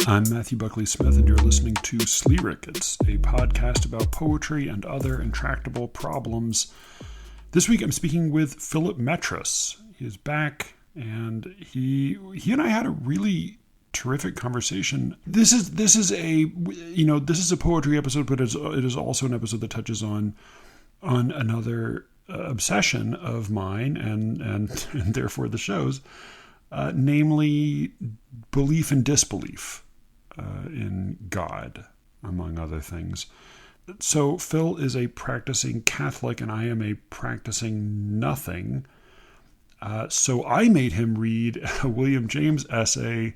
I'm Matthew Buckley Smith, and you're listening to SLEERICKETS, a podcast about poetry and other intractable problems. This week I'm speaking with Philip Metris. He is back, and he and I had a really terrific conversation. This is a poetry episode, but it is also an episode that touches on another obsession of mine and therefore the show's, namely belief and disbelief in God, among other things. So Phil is a practicing Catholic and I am a practicing nothing. So I made him read a William James essay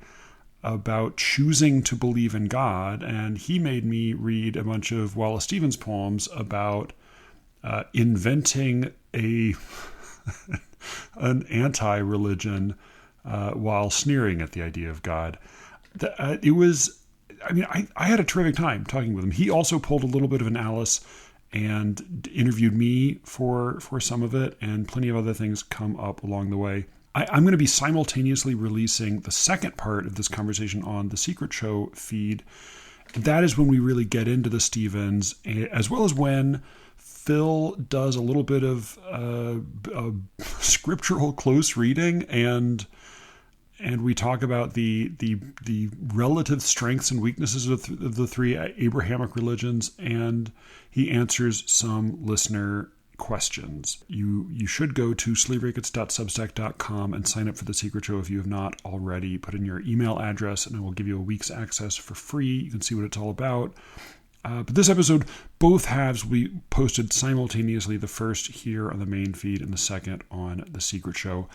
about choosing to believe in God, and he made me read a bunch of Wallace Stevens poems about inventing an anti-religion while sneering at the idea of God. I had a terrific time talking with him. He also pulled a little bit of an Alice and interviewed me for some of it, and plenty of other things come up along the way. I'm going to be simultaneously releasing the second part of this conversation on the Secret Show feed. That is when we really get into the Stevens, as well as when Phil does a little bit of scriptural close reading, and we talk about the relative strengths and weaknesses of the three Abrahamic religions, and he answers some listener questions. You should go to sleerickets.substack.com and sign up for the Secret Show if you have not already. Put in your email address and I will give you a week's access for free. You can see what it's all about. But this episode, both halves we posted simultaneously, the first here on the main feed and the second on the Secret Show.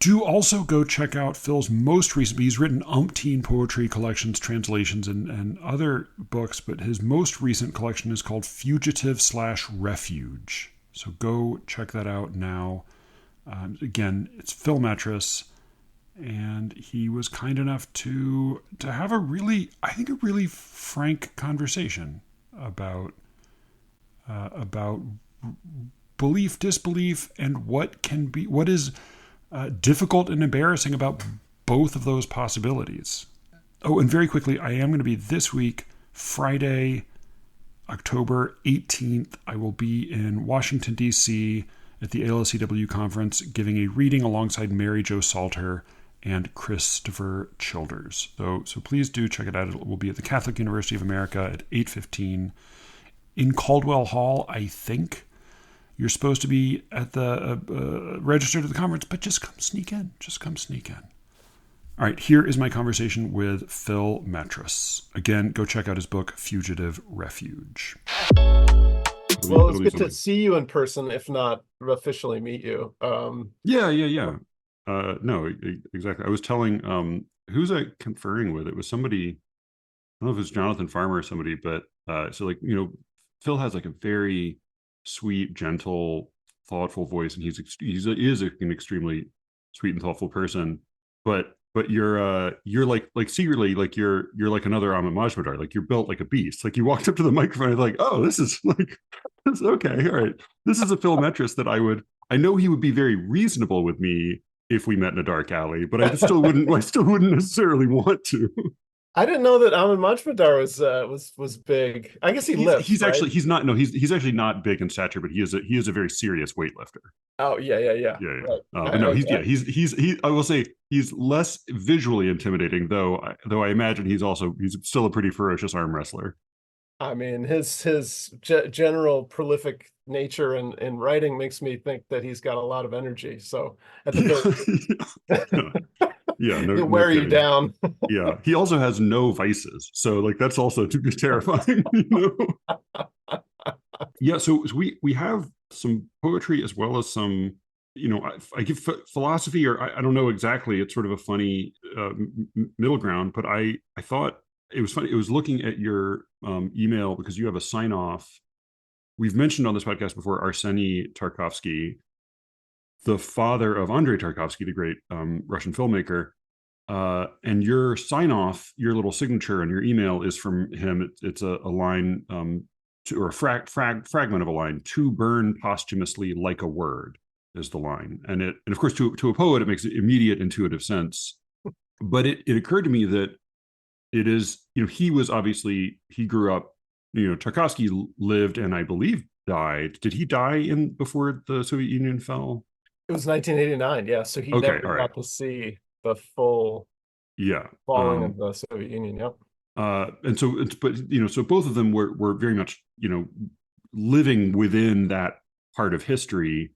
Do also go check out Phil's most recent, he's written umpteen poetry collections, translations, and other books, but his most recent collection is called Fugitive/Refuge. So go check that out now. Again, it's Phil Metris, and he was kind enough to have a really frank conversation about belief, disbelief, and what is difficult and embarrassing about both of those possibilities. Oh, and very quickly, I am going to be this week, Friday, October 18th. I will be in Washington, D.C. at the ALSCW conference, giving a reading alongside Mary Jo Salter and Christopher Childers. So please do check it out. It will be at the Catholic University of America at 8:15 in Caldwell Hall, I think. You're supposed to be at the registered at the conference, but just come sneak in. All right, here is my conversation with Phil Metris. Again, go check out his book, Fugitive Refuge. Well, it's good to see you in person, if not officially meet you. Yeah. No, exactly. I was telling, who's I conferring with? It was somebody, I don't know if it's Jonathan Farmer or somebody, but Phil has like a very sweet, gentle, thoughtful voice, and he is an extremely sweet and thoughtful person. But you're like secretly like you're like another Ahmed Majmadar. Like you're built like a beast. Like you walked up to the microphone and like, oh, this is okay, all right. This is a Phil Metris that I know he would be very reasonable with me if we met in a dark alley, but I still wouldn't necessarily want to. I didn't know that Ahmed Majmadar was big. I guess he's right? He's actually not big in stature, but he is a very serious weightlifter. Oh yeah. Right. I will say he's less visually intimidating, though I imagine he's still a pretty ferocious arm wrestler. I mean, his general prolific nature and writing makes me think that he's got a lot of energy. So at the he'll wear you down. Yeah, he also has no vices, so like that's also to be terrifying. Yeah, so we have some poetry as well as some. I give philosophy, or I don't know exactly. It's sort of a funny middle ground, but I thought it was funny. It was looking at your email because you have a sign off. We've mentioned on this podcast before Arseny Tarkovsky, the father of Andrei Tarkovsky, the great Russian filmmaker. And your sign off, your little signature on your email is from him. It's a line or a fragment of a line, to burn posthumously like a word is the line. And of course, to a poet, it makes immediate intuitive sense. But it occurred to me that it is, he was obviously, he grew up, Tarkovsky lived and I believe died. Did he die in before the Soviet Union fell? It was 1989, yeah. So he Okay, never all right. got to see the full Yeah. falling of the Soviet Union. Yep. And so it's, but so both of them were very much, living within that part of history.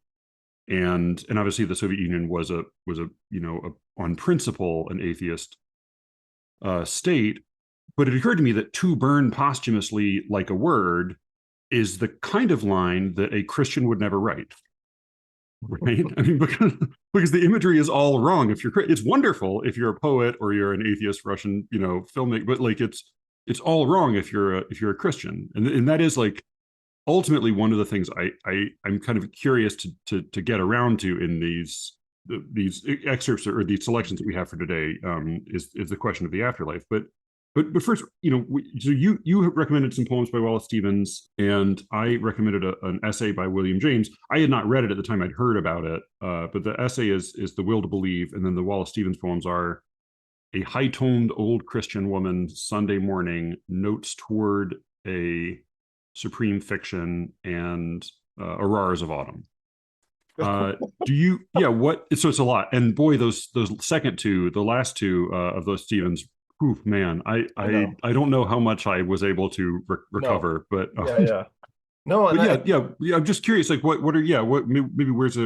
And obviously the Soviet Union was a on principle an atheist state. But it occurred to me that to burn posthumously like a word is the kind of line that a Christian would never write. Right? I mean, because the imagery is all wrong. If you're, it's wonderful if you're a poet or you're an atheist Russian, filmmaker, but like it's all wrong if you're a Christian, and that is like ultimately one of the things I'm kind of curious to get around to in these excerpts or these selections that we have for today, is the question of the afterlife. But first, so you recommended some poems by Wallace Stevens, and I recommended an essay by William James. I had not read it at the time; I'd heard about it. But the essay is "The Will to Believe," and then the Wallace Stevens poems are "A high-toned old Christian woman Sunday morning notes toward a supreme fiction and Auroras of Autumn." Do you? Yeah. What? So it's a lot, and boy, those second two, the last two of those Stevens. Ooh, man, I know. I don't know how much I was able to No. recover, but Yeah, yeah. No, and but yeah. I'm just curious, like what are what maybe where's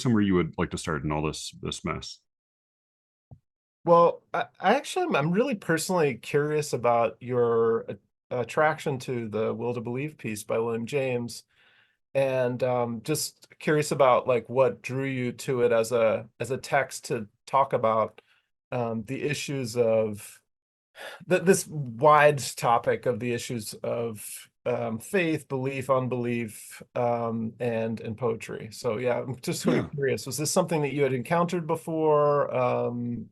somewhere you would like to start in all this mess? well, I actually I'm really personally curious about your attraction to the Will to Believe piece by William James, and just curious about like what drew you to it as a text to talk about the issues of this wide topic of the issues of faith, belief, unbelief, and poetry. So yeah, I'm just sort Yeah, of curious. Was this something that you had encountered before?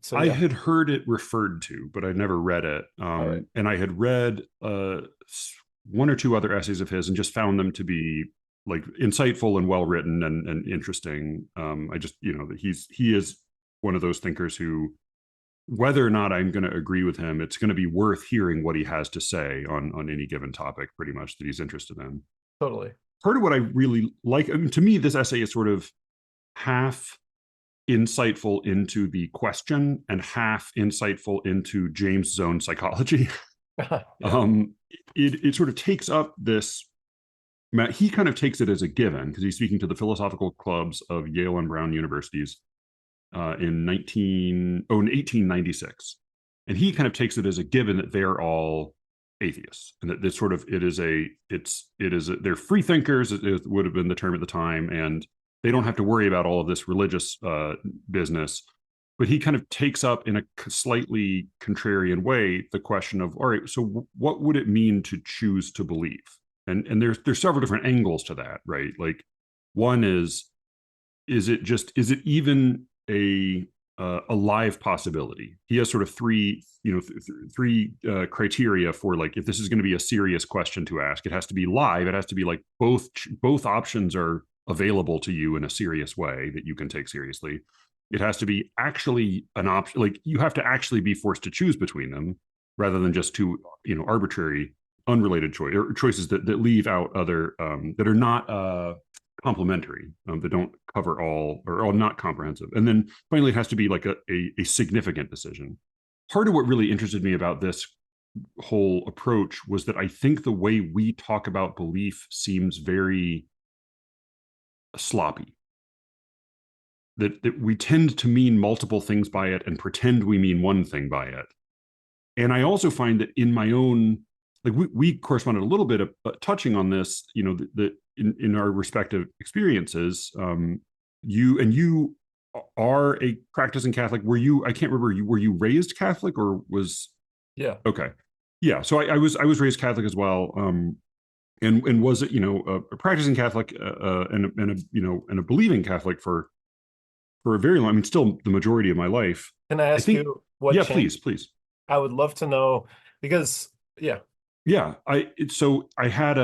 So I yeah, had heard it referred to, but I never read it. all right, And I had read one or two other essays of his and just found them to be like insightful and well written and interesting. I just, that he is one of those thinkers who, whether or not I'm going to agree with him, it's going to be worth hearing what he has to say on any given topic, pretty much that he's interested in. totally. Part of what I really like, I mean, to me, this essay is sort of half insightful into the question and half insightful into James' own psychology. Yeah, um, it sort of takes up this. He kind of takes it as a given because he's speaking to the philosophical clubs of Yale and Brown universities in 1896, and he kind of takes it as a given that they're all atheists and that this sort of they're free thinkers. It would have been the term at the time, and they don't have to worry about all of this religious business. But he kind of takes up in a slightly contrarian way the question of, all right, so what would it mean to choose to believe? And there's several different angles to that, right? Like one is it even a live possibility? He has sort of three three criteria for like if this is going to be a serious question to ask. It has to be live. It has to be like both options are available to you in a serious way that you can take seriously. It has to be actually an option. Like you have to actually be forced to choose between them rather than just two arbitrary unrelated choices that leave out other that are not complementary, that don't cover all or are not comprehensive. And then finally, it has to be like a significant decision. Part of what really interested me about this whole approach was that I think the way we talk about belief seems very sloppy. That we tend to mean multiple things by it and pretend we mean one thing by it. And I also find that in my own, like we corresponded a little bit of touching on this, that in our respective experiences, you are a practicing Catholic. Were you? I can't remember. Were you raised Catholic or was? yeah. Okay, yeah. So I was raised Catholic as well. And was it a practicing Catholic and a believing Catholic for a very long. I mean, still the majority of my life. Can I I ask think. you what Yeah, changed? please. I would love to know because yeah, Yeah, so I had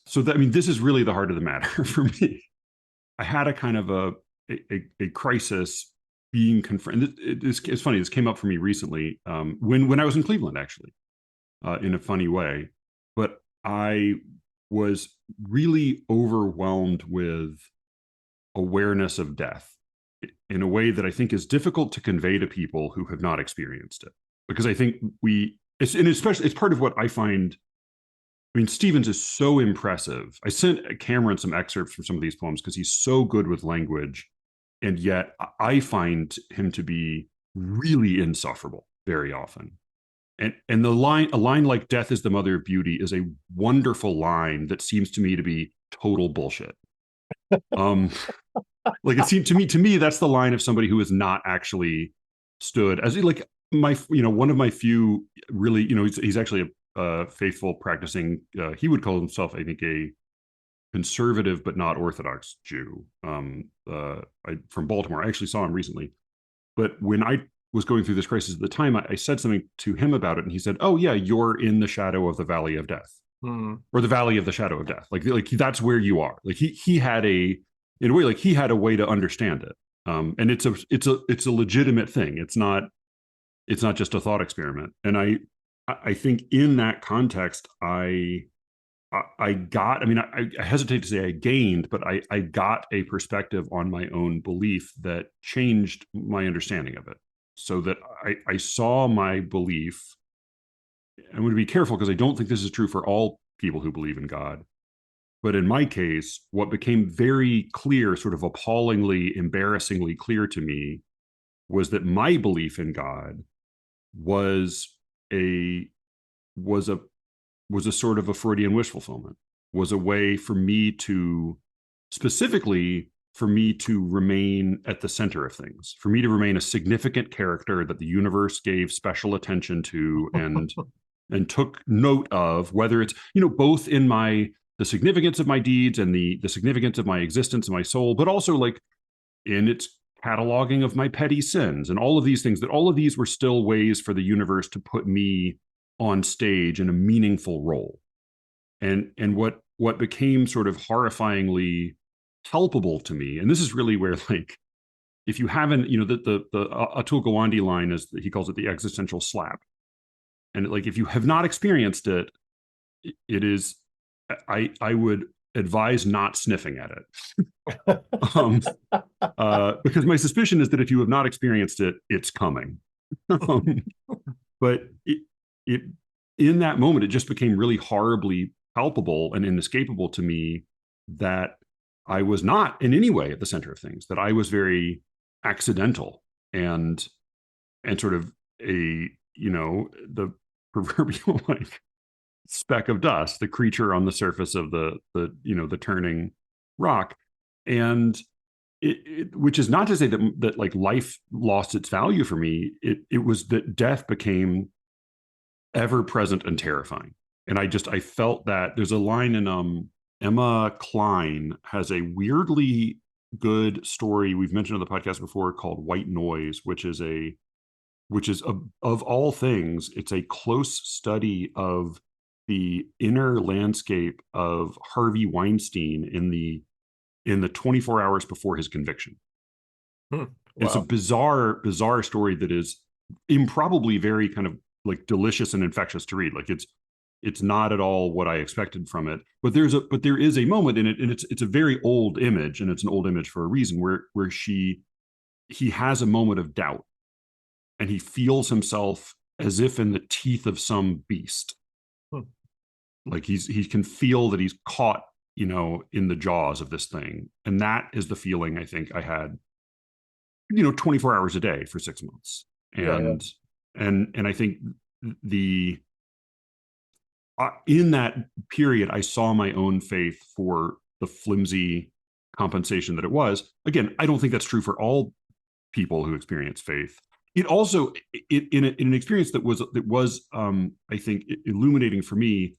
so that, I mean, this is really the heart of the matter for me. I had a kind of a crisis being confronted. It's funny. This came up for me recently when I was in Cleveland, actually, in a funny way. But I was really overwhelmed with awareness of death in a way that I think is difficult to convey to people who have not experienced it. Because I think and especially, it's part of what I find. I mean, Stevens is so impressive. I sent Cameron some excerpts from some of these poems because he's so good with language. And yet I find him to be really insufferable very often. And a line like "Death is the mother of beauty" is a wonderful line that seems to me to be total bullshit. Um, like it seemed to me that's the line of somebody who has not actually stood as like one of my few really, he's actually a faithful practicing, he would call himself, I think, a conservative but not Orthodox Jew, from Baltimore. I actually saw him recently, but when I was going through this crisis at the time, I said something to him about it, and he said, "Oh yeah, you're in the shadow of the valley of death, or the valley of the shadow of death. Like that's where you are." Like he had in a way, like he had a way to understand it, and it's a legitimate thing. It's not just a thought experiment. And I think in that context, I got, I mean, I hesitate to say I gained, but I got a perspective on my own belief that changed my understanding of it. So that I saw my belief. I'm going to be careful because I don't think this is true for all people who believe in God. But in my case, what became very clear, sort of appallingly, embarrassingly clear to me, was that my belief in God was a was a was a sort of a Freudian wish fulfillment, was a way for me to, specifically for me to remain at the center of things, for me to remain a significant character that the universe gave special attention to and took note of, whether it's, both in the significance of my deeds and the significance of my existence and my soul, but also like in its cataloging of my petty sins and all of these things, that all of these were still ways for the universe to put me on stage in a meaningful role. And what became sort of horrifyingly palpable to me, and this is really where, like, if you haven't, the Atul Gawande line is, he calls it the existential slap. And like, if you have not experienced it, it is, I would advise not sniffing at it. Because my suspicion is that if you have not experienced it, it's coming. But it in that moment, it just became really horribly palpable and inescapable to me that I was not in any way at the center of things, that I was very accidental and sort of the proverbial like speck of dust, the creature on the surface of the turning rock. And which is not to say that like life lost its value for me. It was that death became ever present and terrifying. And I felt that. There's a line in Emma Klein has a weirdly good story we've mentioned on the podcast before called White Noise, which is of all things, it's a close study of the inner landscape of Harvey Weinstein in the 24 hours before his conviction. Wow. It's a bizarre story that is improbably very kind of like delicious and infectious to read. Like it's not at all what I expected from it, but there is a moment in it, and it's a very old image, and it's an old image for a reason, where he has a moment of doubt, and he feels himself as if in the teeth of some beast. Like he can feel that he's caught, in the jaws of this thing. And that is the feeling I think I had, 24 hours a day for 6 months. And I think in that period, I saw my own faith for the flimsy compensation that it was. Again, I don't think that's true for all people who experience faith. It also, in an experience that was I think, illuminating for me.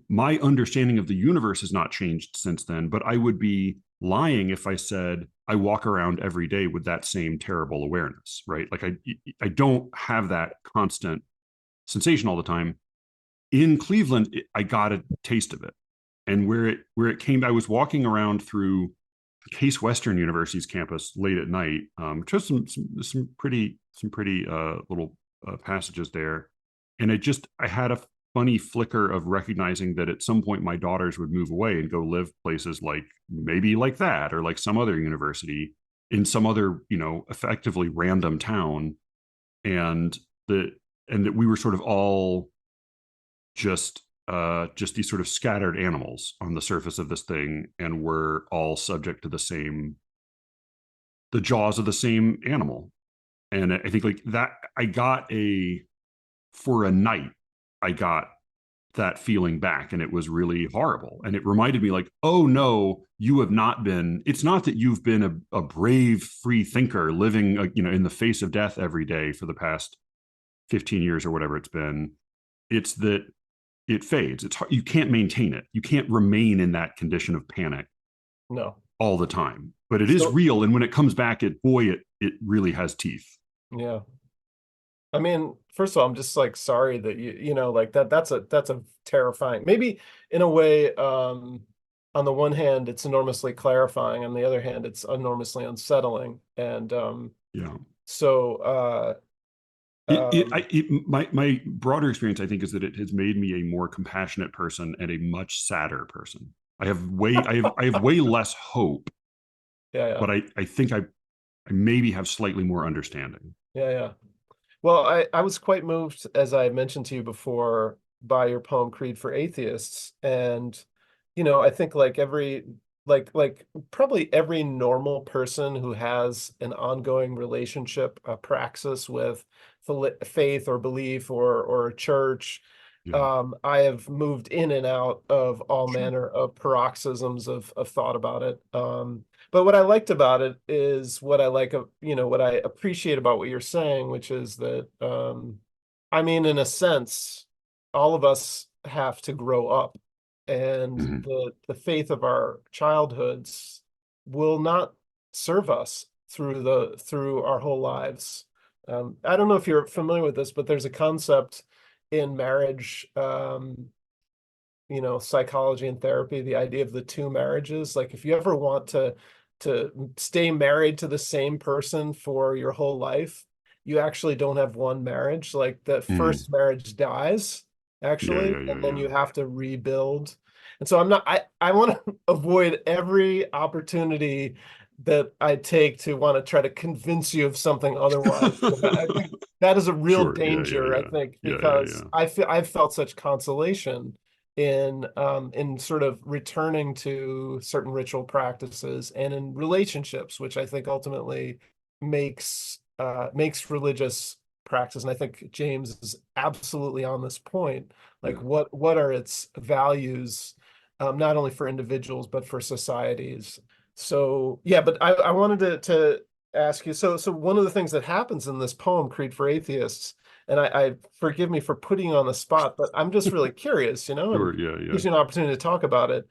My understanding of the universe has not changed since then, but I would be lying if I said I walk around every day with that same terrible awareness, right? Like I don't have that constant sensation all the time. In Cleveland, I got a taste of it. And where it came, I was walking around through Case Western University's campus late at night. Just some pretty little passages there, and I had a funny flicker of recognizing that at some point my daughters would move away and go live places like maybe like that or like some other university in some other effectively random town, and that that we were sort of all just these sort of scattered animals on the surface of this thing, and we're all subject to the jaws of the same animal. And I think like that, I got a for a night, I got that feeling back, and it was really horrible. And it reminded me, like, oh no, you have not been. It's not that you've been a brave free thinker living, in the face of death every day for the past 15 years or whatever it's been. It's that it fades. It's hard. You can't maintain it. You can't remain in that condition of panic No. all the time. But it is So, real, and when it comes back, it really has teeth. yeah. I mean, first of all, I'm just like sorry that like that's a terrifying. Maybe in a way, on the one hand, it's enormously clarifying. On the other hand, it's enormously unsettling. And Yeah. so My broader experience, I think, is that it has made me a more compassionate person and a much sadder person. I have way less hope, yeah, yeah, but I think I maybe have slightly more understanding. yeah, yeah. Well, I was quite moved, as I mentioned to you before, by your poem Creed for Atheists. And, I think like probably every normal person who has an ongoing relationship, a praxis with faith or belief or a church, Yeah. I have moved in and out of all Sure. manner of paroxysms of thought about it. But what I liked about it is what I like, what I appreciate about what you're saying, which is that, I mean, in a sense, all of us have to grow up, and Mhm. the faith of our childhoods will not serve us through our whole lives. I don't know if you're familiar with this, but there's a concept in marriage, psychology and therapy, the idea of the two marriages. Like if you ever want to stay married to the same person for your whole life, you actually don't have one marriage. Like the Mm. first marriage dies, Yeah, actually, yeah, and yeah, then yeah. you have to rebuild. And so I want to avoid every opportunity that I take to want to try to convince you of something otherwise. I think that is a real Sure. Yeah, yeah, danger, I yeah. think, Yeah, yeah, because yeah. I've felt such consolation in sort of returning to certain ritual practices and in relationships, which I think ultimately makes religious practice. And I think James is absolutely on this point. Like Yeah. what are its values, not only for individuals but for societies. So yeah, but I wanted to ask you. So one of the things that happens in this poem, Creed for Atheists, and I forgive me for putting you on the spot, but I'm just really curious, and Sure. Yeah, yeah. gives you an opportunity to talk about it.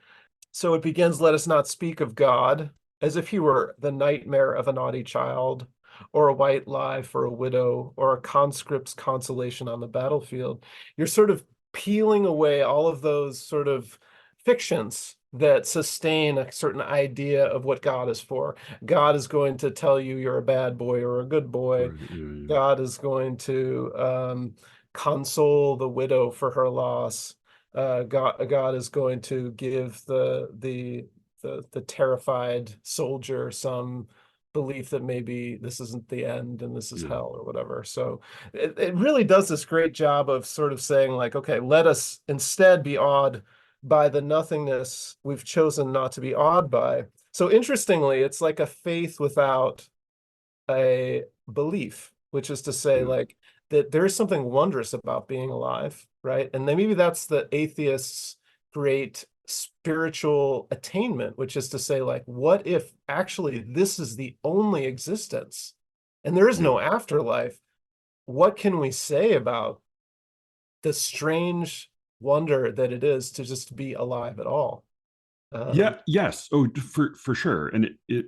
So it begins, let us not speak of God as if he were the nightmare of a naughty child, or a white lie for a widow, or a conscript's consolation on the battlefield. You're sort of peeling away all of those sort of fictions that sustain a certain idea of what God is for. God is going to tell you you're a bad boy or a good boy. Right. Yeah, yeah. God is going to console the widow for her loss. God is going to give the terrified soldier some belief that maybe this isn't the end and this is Yeah. hell or whatever. So it really does this great job of sort of saying like, okay, let us instead be awed by the nothingness we've chosen not to be awed by. So interestingly, it's like a faith without a belief, which is to say, Yeah. like, that there's something wondrous about being alive, right? And then maybe that's the atheist's great spiritual attainment, which is to say, like, what if actually this is the only existence and there is Yeah. no afterlife? What can we say about the strange wonder that it is to just be alive at all? Yeah. Yes. Oh, for sure. And it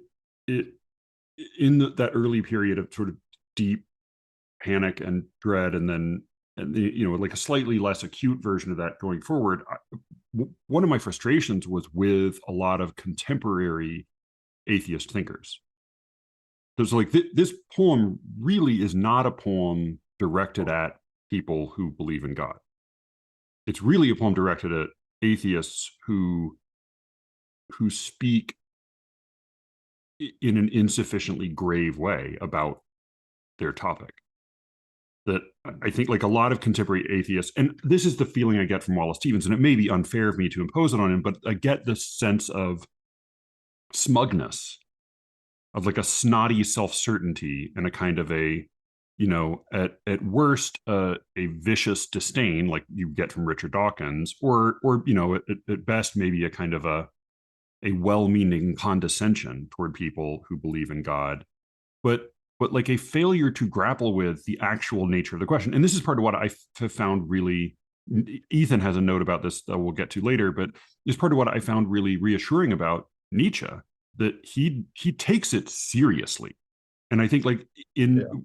in that early period of sort of deep panic and dread, and then like a slightly less acute version of that going forward. One of my frustrations was with a lot of contemporary atheist thinkers. So like this poem really is not a poem directed at people who believe in God. It's really a poem directed at atheists who speak in an insufficiently grave way about their topic. That I think like a lot of contemporary atheists, and this is the feeling I get from Wallace Stevens, and it may be unfair of me to impose it on him, but I get this sense of smugness, of like a snotty self-certainty and a kind of a, at worst, a vicious disdain like you get from Richard Dawkins, or at best maybe a kind of a well-meaning condescension toward people who believe in God, but like a failure to grapple with the actual nature of the question. And this is part of what I have found really, Ethan has a note about this that we'll get to later, but it's part of what I found really reassuring about Nietzsche, that he takes it seriously. And I think like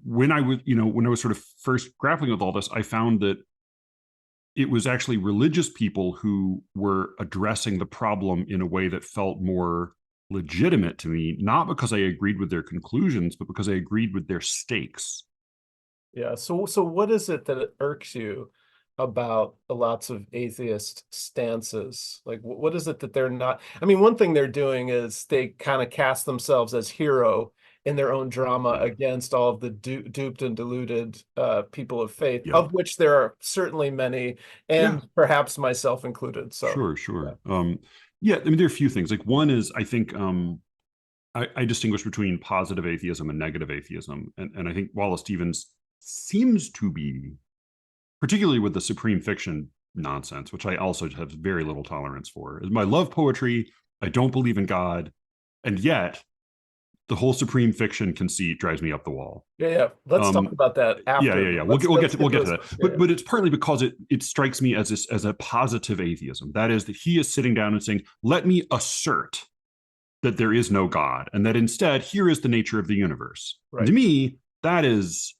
when I was sort of first grappling with all this, I found that it was actually religious people who were addressing the problem in a way that felt more legitimate to me, not because I agreed with their conclusions, but because I agreed with their stakes. Yeah. So what is it that irks you about lots of atheist stances? Like, what is it that they're not? I mean, one thing they're doing is they kind of cast themselves as hero in their own drama against all of the duped and deluded people of faith, of which there are certainly many, and perhaps myself included. So sure. I mean, there are a few things. Like one is, I think I distinguish between positive atheism and negative atheism. And I think Wallace Stevens seems to be, particularly with the supreme fiction nonsense, which I also have very little tolerance for. I love poetry. I don't believe in God. And yet the whole supreme fiction conceit drives me up the wall. Yeah. Let's talk about that after. Yeah. We'll get to that. But it's partly because it strikes me as a positive atheism. That is, that he is sitting down and saying, let me assert that there is no God, and that instead here is the nature of the universe. Right. To me, that is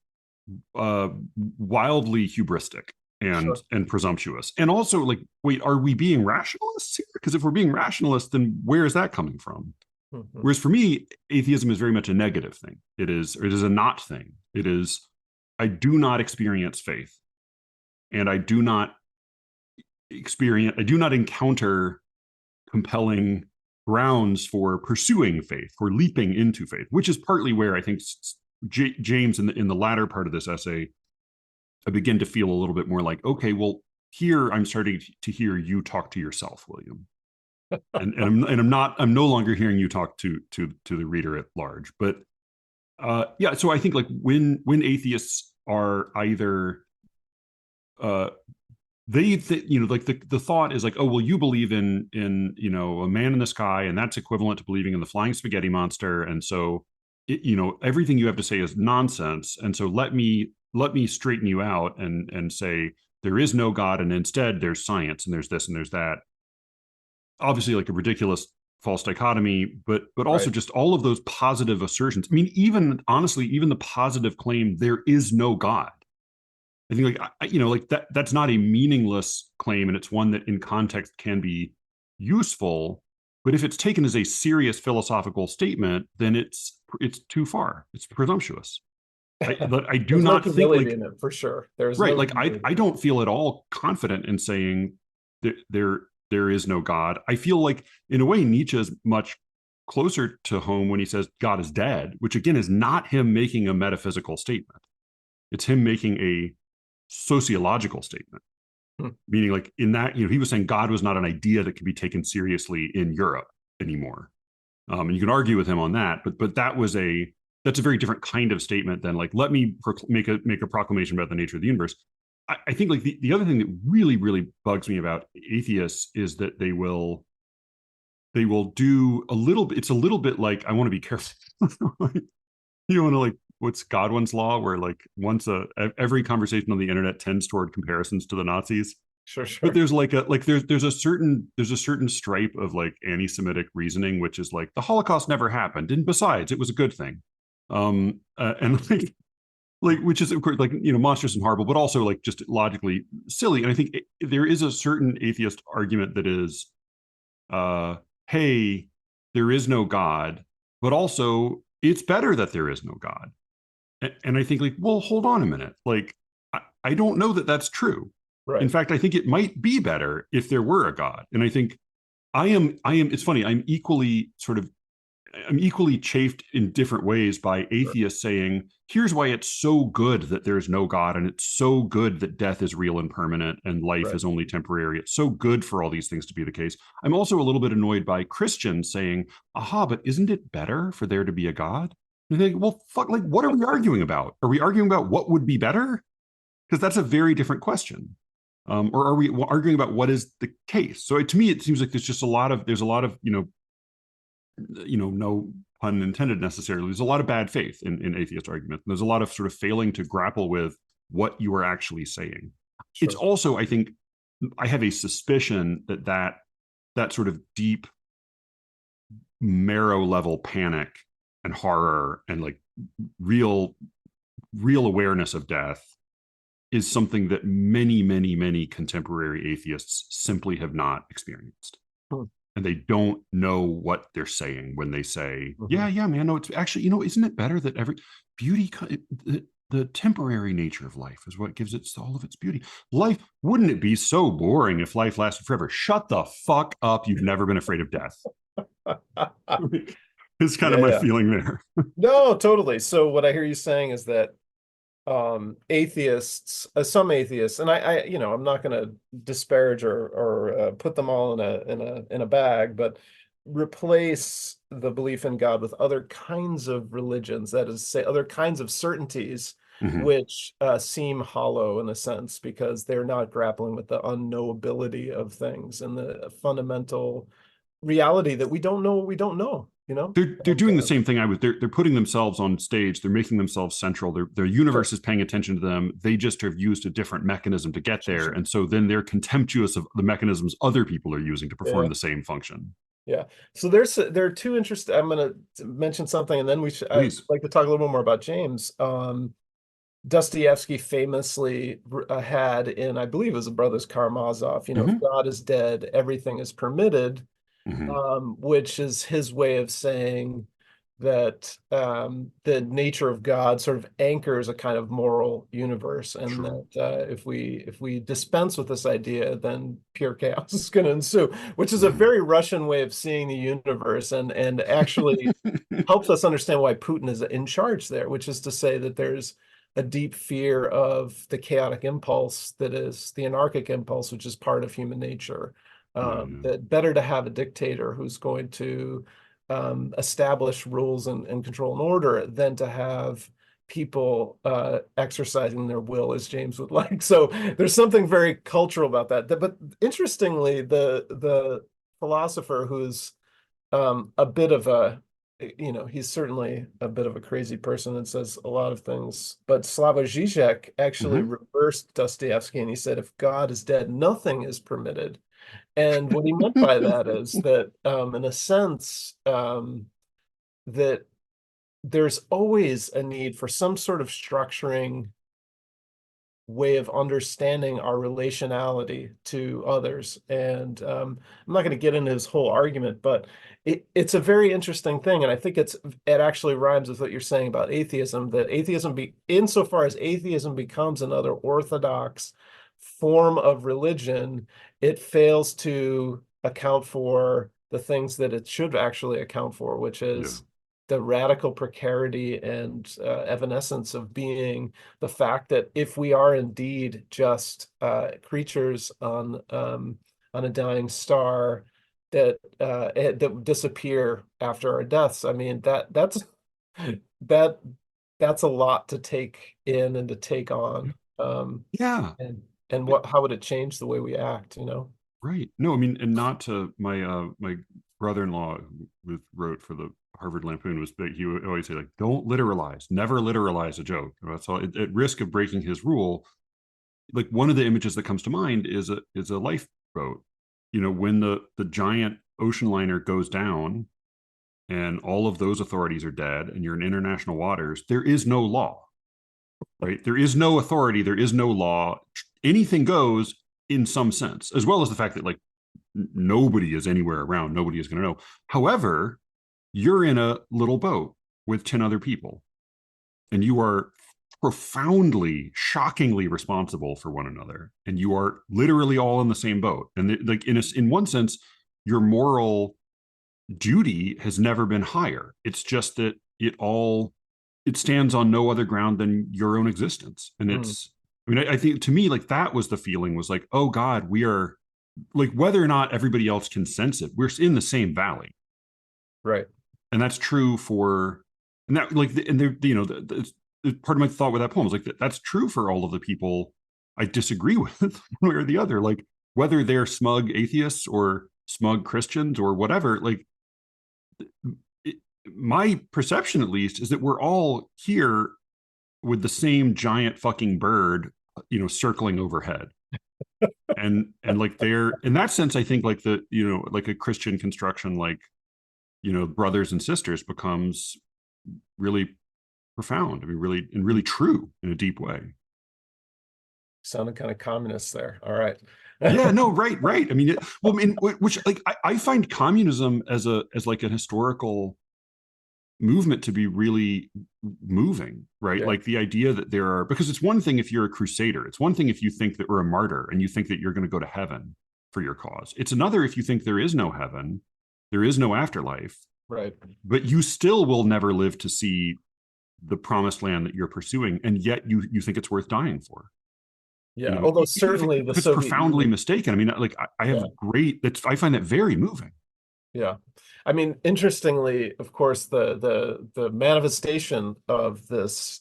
wildly hubristic and presumptuous. And also, like, wait, are we being rationalists here? Because if we're being rationalists, then where is that coming from? Mm-hmm. Whereas for me, atheism is very much a negative thing. It is a not thing. It is, I do not experience faith, and I do not encounter compelling grounds for pursuing faith, for leaping into faith, which is partly where I think James in the latter part of this essay, I begin to feel a little bit more like, okay, well, here I'm starting to hear you talk to yourself, William. and I'm no longer hearing you talk to the reader at large. But so I think like when atheists are either like the thought is like, oh, well, you believe in a man in the sky, and that's equivalent to believing in the flying spaghetti monster, and so everything you have to say is nonsense, and so let me straighten you out and say there is no God, and instead there's science, and there's this and there's that. Obviously, like a ridiculous false dichotomy, but also just all of those positive assertions. I mean, even honestly, even the positive claim there is no God, I think like that's not a meaningless claim, and it's one that in context can be useful. But if it's taken as a serious philosophical statement, then it's too far. It's presumptuous. I do not think like in it, for sure. There's right. Like I don't feel at all confident in saying that there is no God. I feel like in a way Nietzsche is much closer to home when he says God is dead, which again is not him making a metaphysical statement. It's him making a sociological statement, meaning like in that, he was saying God was not an idea that could be taken seriously in Europe anymore. And you can argue with him on that, but that's a very different kind of statement than like, let me make a proclamation about the nature of the universe. I think like the other thing that really, really bugs me about atheists is that they will do a little bit. It's a little bit like, I want to be careful. You want to like, what's Godwin's law, where like every conversation on the internet tends toward comparisons to the Nazis. Sure. But there's like there's a certain stripe of like anti-Semitic reasoning, which is like the Holocaust never happened, and besides, it was a good thing. And like which is of course like monstrous and horrible, but also like just logically silly. And I think there is a certain atheist argument that is, hey, there is no God, but also it's better that there is no God. And I think, like, well, hold on a minute. Like, I don't know that that's true. In Right. fact, I think it might be better if there were a God. And I think it's funny, I'm equally chafed in different ways by Sure. atheists saying, here's why it's so good that there's no God, and it's so good that death is real and permanent and life Right. is only temporary. It's so good for all these things to be the case. I'm also a little bit annoyed by Christians saying, aha, but isn't it better for there to be a God? And they think, well, fuck, like, what are we arguing about? Are we arguing about what would be better? Because that's a very different question. Or are we arguing about what is the case? So to me, it seems like there's a lot of, no pun intended necessarily. There's a lot of bad faith in atheist argument. There's a lot of sort of failing to grapple with what you are actually saying. It's Sure. also, I think, I have a suspicion that sort of deep marrow level panic and horror and like real real awareness of death is something that many, many, many contemporary atheists simply have not experienced. Hmm. And they don't know what they're saying when they say, Mhm. yeah, yeah, man, no, it's actually, isn't it better that every beauty, the temporary nature of life is what gives it all of its beauty. Life, wouldn't it be so boring if life lasted forever? Shut the fuck up. You've never been afraid of death. It's kind of Yeah, my yeah. feeling there. No, totally. So what I hear you saying is that atheists, some atheists, and I'm not going to disparage or put them all in a bag, but replace the belief in God with other kinds of religions, that is, say, other kinds of certainties, Mhm. which seem hollow in a sense because they're not grappling with the unknowability of things and the fundamental reality that we don't know what we don't know, you know? They're And doing the same thing I was. They're putting themselves on stage. They're making themselves central. Their sure, universe is paying attention to them. They just have used a different mechanism to get sure, there, sure. and so then they're contemptuous of the mechanisms other people are using to Yeah, perform yeah. the same function. Yeah. So there are two interesting. I'm going to mention something, and then I'd Please. like to talk a little bit more about James. Dostoevsky famously had in, I believe it was the Brothers Karamazov, if Hmm. God is dead, everything is permitted, Hmm. which is his way of saying that the nature of God sort of anchors a kind of moral universe, and Sure. that if we dispense with this idea, then pure chaos is going to ensue, which is a Hmm. very Russian way of seeing the universe, and actually helps us understand why Putin is in charge there, which is to say that there's a deep fear of the chaotic impulse that is the anarchic impulse, which is part of human nature. Yeah, yeah. That better to have a dictator who's going to establish rules and control and order than to have people exercising their will as James would like. So there's something very cultural about that. But interestingly, the philosopher who's a bit of he's certainly a bit of a crazy person and says a lot of things. But Slavoj Žižek actually Hmm. reversed Dostoevsky and he said, if God is dead, nothing is permitted. And what he meant by that is that, in a sense, that there's always a need for some sort of structuring way of understanding our relationality to others. And I'm not going to get into his whole argument, but it's a very interesting thing. And I think it actually rhymes with what you're saying about atheism, that insofar as atheism becomes another orthodox form of religion, it fails to account for the things that it should actually account for, which Yeah. is the radical precarity and evanescence of being, the fact that if we are indeed just creatures on a dying star that disappear after our deaths, I mean that that's a lot to take in and to take on. Yeah. And how would it change the way we act, you know? Right. No, I mean, and not to my brother-in-law who wrote for the Harvard Lampoon was big. He would always say, like, don't literalize, never literalize a joke. That's all at risk of breaking his rule. Like, one of the images that comes to mind is a lifeboat. When the giant ocean liner goes down and all of those authorities are dead and you're in international waters, there is no law, right? There is no authority, there is no law. Anything goes in some sense, as well as the fact that, like, nobody is anywhere around, nobody is going to know. However, you're in a little boat with 10 other people, and you are profoundly, shockingly responsible for one another, and you are literally all in the same boat. And like in one sense, your moral duty has never been higher. It's just that it stands on no other ground than your own existence. And Mm, it's, I mean, I think to me, like that was the feeling, was like, oh God, we are, like, whether or not everybody else can sense it, we're in the same valley. right. And that's true for, and that like, and there, part of my thought with that poem is like, that's true for all of the people I disagree with one way or the other, like whether they're smug atheists or smug Christians or whatever, like it, my perception at least is that we're all here with the same giant fucking bird, circling overhead. And like they're, in that sense, I think like like a Christian construction, like, brothers and sisters becomes really profound. I mean, really, and really true in a deep way. Sounded kind of communist there. All right. Yeah, no, right, right. I mean, well, I mean, which like I find communism as like an historical movement to be really moving, right? Yeah. Like the idea that there are, because it's one thing if you're a crusader, it's one thing if you think that we're a martyr and you think that you're going to go to heaven for your cause. It's another if you think there is no heaven, there is no afterlife, Right. but you still will never live to see the promised land that you're pursuing, and yet you think it's worth dying for. Yeah. Although Even certainly the if it's Soviet profoundly Union. mistaken. I mean, like I Yeah. have great, that's, I find that very moving. Yeah. I mean, interestingly, of course, the manifestation of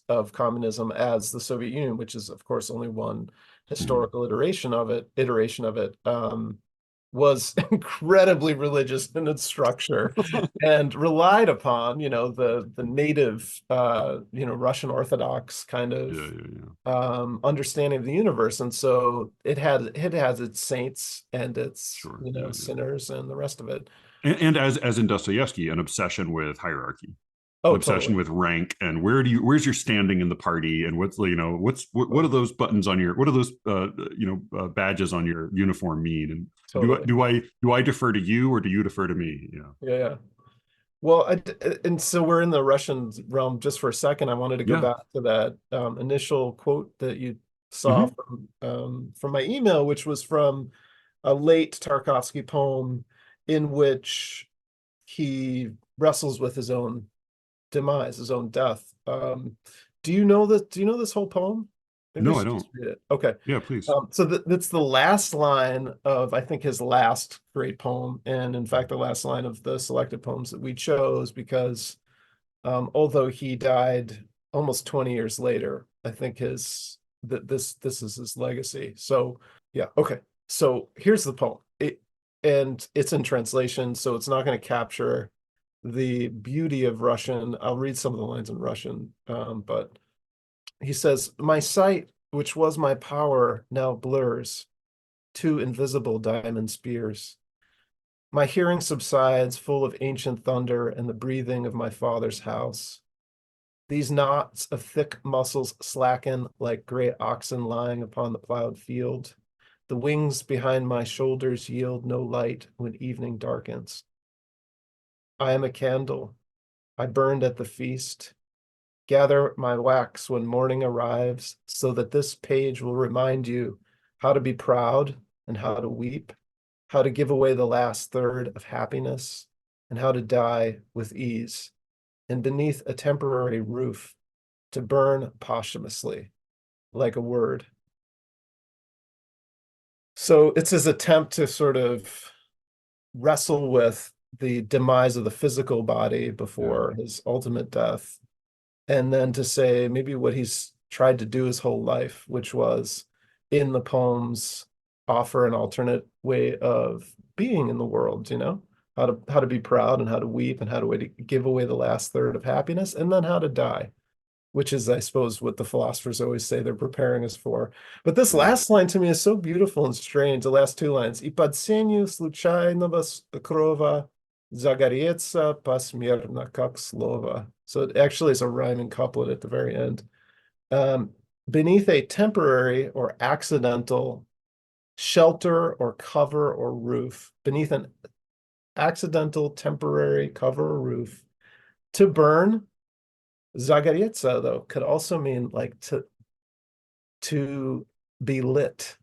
of communism as the Soviet Union, which is of course only one Mhm. historical iteration of it, was incredibly religious in its structure and relied upon, the native Russian Orthodox kind Yeah, of yeah, yeah. understanding of the universe. And so it has its saints and its, Sure. Yeah, yeah. sinners and the rest of it. And as in Dostoevsky, an obsession with hierarchy, an Oh, obsession totally. with rank, and where's your standing in the party, and what are Totally. those buttons on your, what are those badges on your uniform mean, and Totally. do I defer to you or do you defer to me? Yeah, yeah. Well, and so we're in the Russian realm just for a second. I wanted to go Yeah. back to that initial quote that you saw Hmm. from my email, which was from a late Tarkovsky poem in which he wrestles with his own demise, his own death. Do you know this whole poem? Maybe we No, I should just don't. read it. Okay. Yeah, please. So that's the last line of, I think, his last great poem, and in fact, the last line of the selected poems that we chose, because although he died almost 20 years later, I think this is his legacy. So yeah, okay. So here's the poem. And it's in translation, so it's not going to capture the beauty of Russian. I'll read some of the lines in Russian, but he says, "My sight, which was my power, now blurs two invisible diamond spears. My hearing subsides, full of ancient thunder and the breathing of my father's house. These knots of thick muscles slacken like gray oxen lying upon the plowed field. The wings behind my shoulders yield no light when evening darkens. I am a candle. I burned at the feast. Gather my wax when morning arrives, so that this page will remind you how to be proud and how to weep, how to give away the last third of happiness, and how to die with ease, and beneath a temporary roof, to burn posthumously like a word." So it's his attempt to sort of wrestle with the demise of the physical body Yeah. before his ultimate death, and then to say maybe what he's tried to do his whole life, which was in the poems offer an alternate way of being in the world, how to be proud and how to weep and how to give away the last third of happiness, and then how to die, which is, I suppose, what the philosophers always say they're preparing us for. But this Yeah. last line to me is so beautiful and strange. The last two lines: "И под сенью случайного крова загорится посмертно, как слово." So it actually is a rhyming couplet at the very end. Um, Beneath a temporary or accidental shelter or cover or roof, beneath an accidental, temporary, cover a roof. To burn, zagarietsa, though, could also mean like to be lit.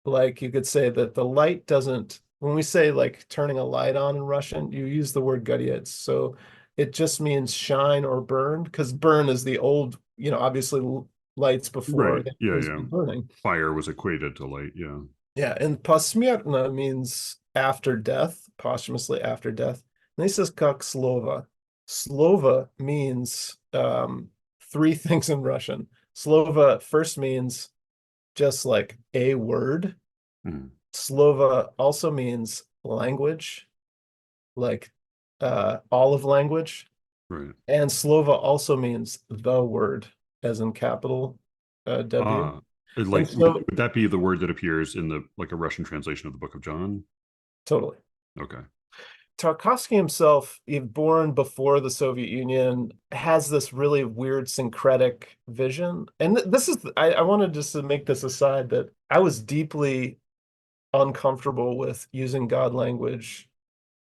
Like you could say that the light doesn't, when we say like turning a light on in Russian, you use the word goriets. So it just means shine or burn, because burn is the old, obviously lights before Right. they Yeah, always yeah. be burning. Fire was equated to light. Yeah. Yeah, and posmierna means after death, posthumously after death. And this is как slova. Slova means three things in Russian. Slova first means just like a word. Mm, Slova also means language, like all of language. right. And Slova also means the word, as in capital W. Ah, And like so, would that be the word that appears in the like a Russian translation of the Book of John? totally. Okay. Tarkovsky himself, born before the Soviet Union, has this really weird syncretic vision. And this is, I wanted just to make this aside that I was deeply uncomfortable with using God language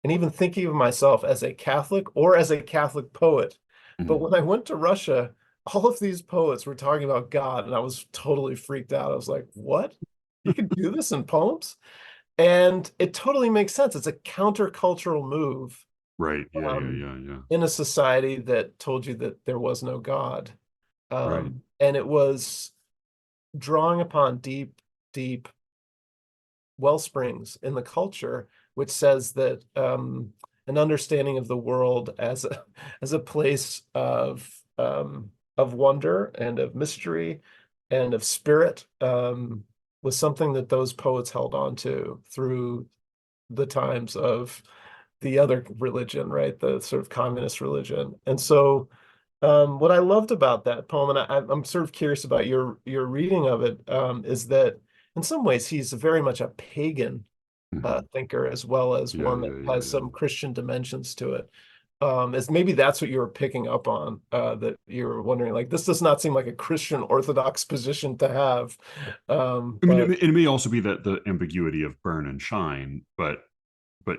and even thinking of myself as a Catholic or as a Catholic poet. But Mhm. when I went to Russia, all of these poets were talking about God, and I was totally freaked out. I was like, what? You can do this in poems? And it totally makes sense. It's a countercultural move Right. Yeah. Yeah. um, Yeah. Yeah. in a society that told you that there was no God. Right. And it was drawing upon deep, deep well springs in the culture, which says that an understanding of the world as a place of wonder and of mystery and of spirit was something that those poets held on to through the times of the other religion, right? The sort of communist religion. And so what I loved about that poem, and I'm sort of curious about your reading of it, is that in some ways he's very much a pagan Mhm. thinker as well as Yeah. one that Yeah. Yeah. has Yeah. some Christian dimensions to it. As maybe that's what you were picking up on, that you were wondering, like, this does not seem like a Christian Orthodox position to have. I mean, But it may also be that the ambiguity of burn and shine, but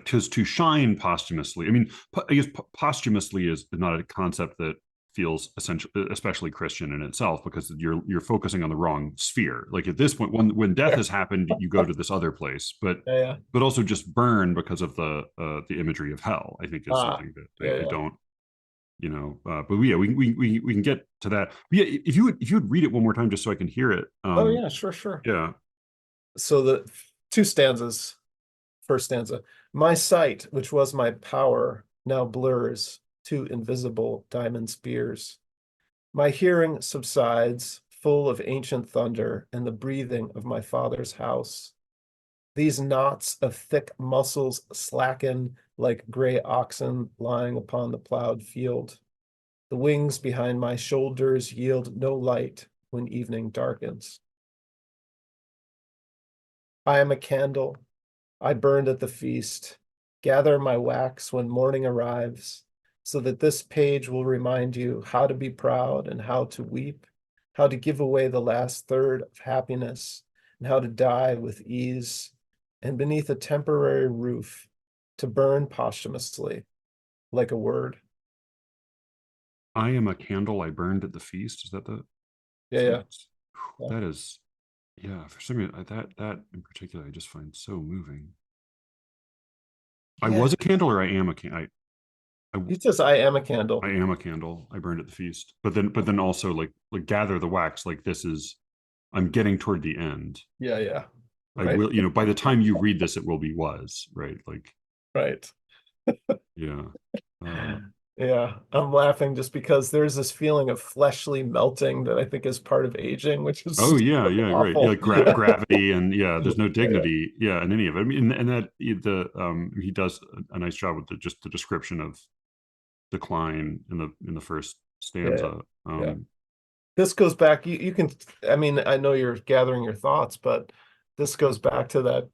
to shine posthumously. I mean, I guess posthumously is not a concept that feels essential, especially Christian in itself, because you're focusing on the wrong sphere. Like at this point, when death has happened, you go to this other place, yeah, yeah. but also just burn because of the imagery of hell. I think is Ah, something that yeah, I yeah. don't. But yeah, we can get to that. But yeah, if you would read it one more time just so I can hear it. Oh, yeah, sure, sure. Yeah. So the two stanzas. First stanza. My sight, which was my power, now blurs to invisible diamond spears. My hearing subsides, full of ancient thunder and the breathing of my father's house. These knots of thick muscles slacken like gray oxen lying upon the plowed field. The wings behind my shoulders yield no light when evening darkens. I am a candle. I burned at the feast. Gather my wax when morning arrives, so that this page will remind you how to be proud and how to weep, how to give away the last third of happiness, and how to die with ease, and beneath a temporary roof, to burn posthumously like a word. I am a candle I burned at the feast. Is that the Yeah, yeah, sentence? yeah. That is, yeah. For some reason, that in particular, I just find so moving. I Yeah, was a candle, or I am a candle. he says, I am a I candle. am a candle. I burned at the feast. But then also like gather the wax. Like this is, I'm getting toward the end. Yeah, yeah, I right, will, by the time you read this, it will be was right. Like right. yeah. Uh, Yeah, I'm laughing just because there's this feeling of fleshly melting that I think is part of aging, which is oh just yeah, yeah, right. Yeah, awful. like gravity and yeah, there's no Yeah, dignity. Yeah, in any of it. I mean, and that he does a nice job with just the description of decline in the first yeah, yeah, stanza. yeah. This goes back, you can, I mean, I know you're gathering your thoughts, but this goes back to that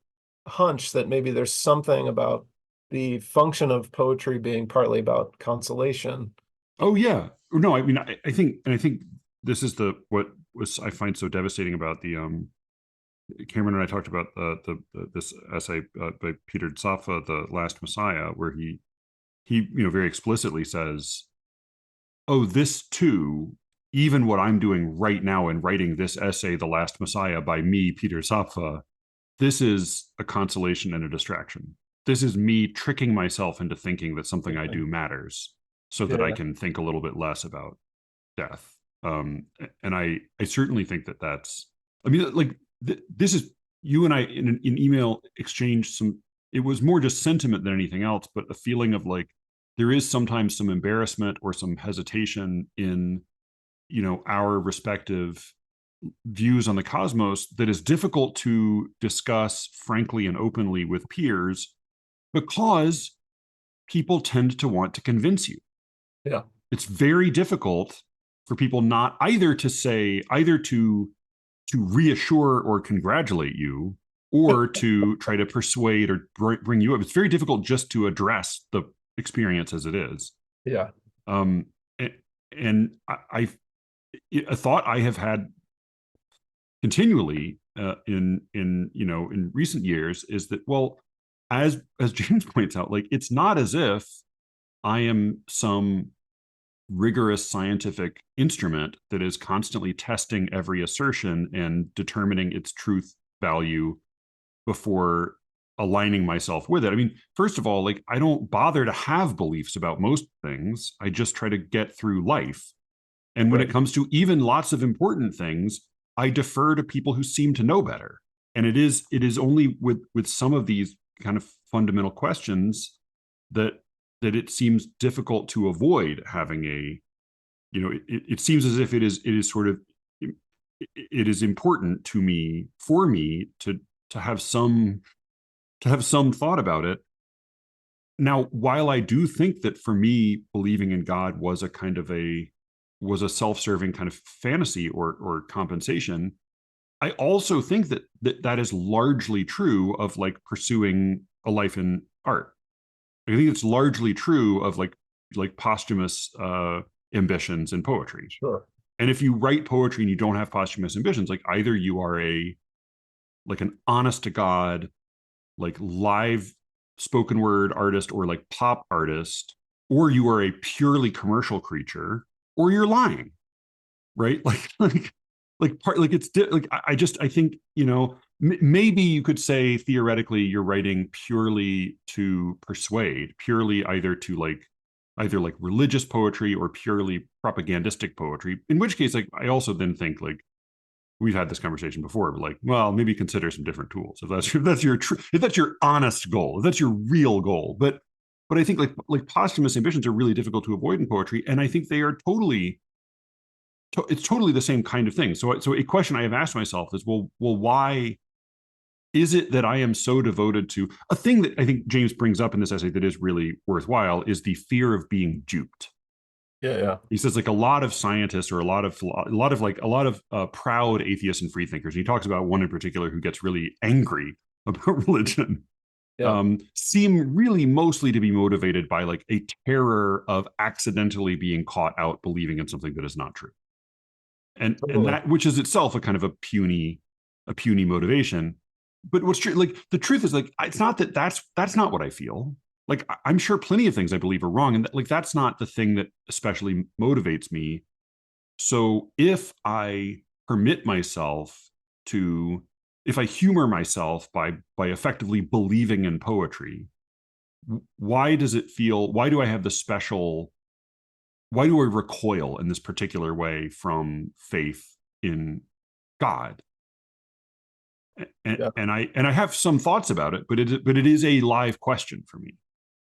hunch that maybe there's something about the function of poetry being partly about consolation. Oh yeah. No, I mean, I think this is the what was I find so devastating about Cameron and I talked about this essay by Peter Zapfa, The Last Messiah, where he very explicitly says, oh, this too, even what I'm doing right now in writing this essay, The Last Messiah by me, Peter Zapfa, this is a consolation and a distraction. This is me tricking myself into thinking that something I do matters so that I Yeah, can think a little bit less about death. And I certainly think that I mean, like, this is, you and I in email exchange some, it was more just sentiment than anything else, but a feeling of like, there is sometimes some embarrassment or some hesitation in, our respective views on the cosmos that is difficult to discuss frankly and openly with peers because people tend to want to convince you. yeah, It's very difficult for people not either to say, either to reassure or congratulate you, or to try to persuade or bring you up. It's very difficult just to address the experience as it is. yeah, Um, and a thought I have had continually in recent years is that, well, as James points out, like, it's not as if I am some rigorous scientific instrument that is constantly testing every assertion and determining its truth value before aligning myself with it. I mean, first of all, like, I don't bother to have beliefs about most things. I just try to get through life. And when it right. comes to even lots of important things, I defer to people who seem to know better. And it is only with some of these kind of fundamental questions that it seems difficult to avoid having it seems as if it is sort of, it is important to me, for me, to have some thought about it. Now, while I do think that for me, believing in God was a self-serving kind of fantasy or compensation, I also think that is largely true of like pursuing a life in art. I think it's largely true of like posthumous ambitions in poetry. Sure. And if you write poetry and you don't have posthumous ambitions, like, either you are an honest to God, like, live spoken word artist or like pop artist, or you are a purely commercial creature, or you're lying, right? Like it's like, I think, maybe you could say theoretically you're writing purely to persuade, purely either like religious poetry or purely propagandistic poetry, in which case, like, I also then think, like, we've had this conversation before, but like, well, maybe consider some different tools if that's your honest goal, if that's your real goal. But I think like posthumous ambitions are really difficult to avoid in poetry, and I think they are it's totally the same kind of thing. So a question I have asked myself is, well, why is it that I am so devoted to a thing that I think James brings up in this essay that is really worthwhile, is the fear of being duped. Yeah, yeah, He says, like, a lot of scientists or a lot of proud atheists and free thinkers, he talks about one in particular who gets really angry about religion, yeah, seem really mostly to be motivated by like a terror of accidentally being caught out believing in something that is not true, and totally. that, which is itself a kind of a puny motivation. But what's true, like, the truth is, like, it's not that's not what I feel. Like, I'm sure plenty of things I believe are wrong, and like, that's not the thing that especially motivates me. So if I humor myself by effectively believing in poetry, why do I have the special, why do I recoil in this particular way from faith in God? And, Yeah, and I have some thoughts about it, but it is a live question for me.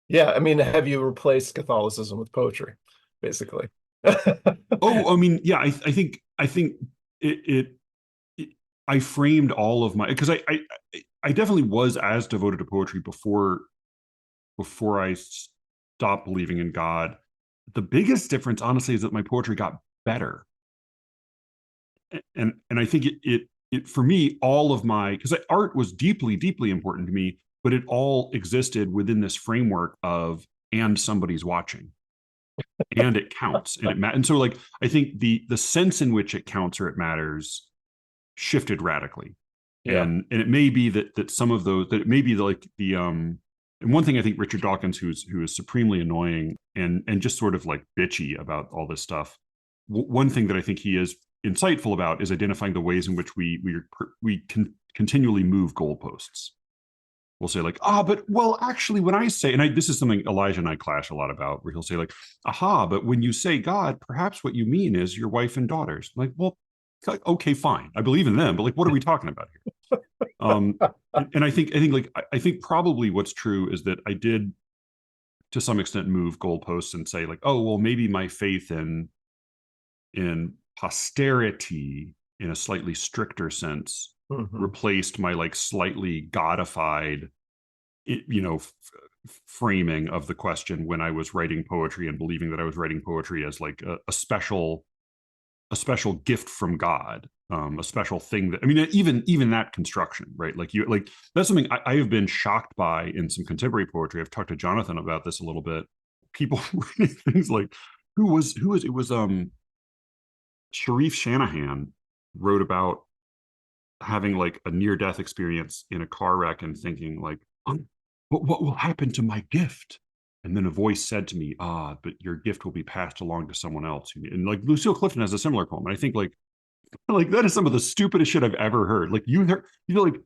yeah. I mean, have you replaced Catholicism with poetry, basically? Oh, I mean, yeah, I think it, it I framed all of my, because I definitely was as devoted to poetry before I stopped believing in God. The biggest difference, honestly, is that my poetry got better, and I think it for me, all of my, because art was deeply important to me, but it all existed within this framework of, and somebody's watching, and it counts, and so, like, I think the sense in which it counts or it matters shifted radically. Yeah. And it may be that some of those, that it may be like the and one thing I think Richard Dawkins, who is supremely annoying and just sort of like bitchy about all this stuff, one thing that I think he is insightful about is identifying the ways in which we can continually move goalposts. We'll say like, but well, actually, when I say, and this is something Elijah and I clash a lot about, where he'll say like, but when you say God, perhaps what you mean is your wife and daughters. I'm like, well, okay, fine, I believe in them, but like, what are we talking about here? And I think probably what's true is that I did to some extent move goalposts and say like, oh well, maybe my faith in posterity in a slightly stricter sense Mm-hmm. replaced my like slightly godified framing of the question when I was writing poetry and believing that I was writing poetry as like a special gift from God, a special thing that, I mean, even that construction, right? Like that's something I have been shocked by in some contemporary poetry. I've talked to Jonathan about this a little bit. People writing things like, it was Sharif Shanahan wrote about having like a near death experience in a car wreck and thinking like, what will happen to my gift? And then a voice said to me, but your gift will be passed along to someone else. And like Lucille Clifton has a similar poem. And I think like that is some of the stupidest shit I've ever heard. Like like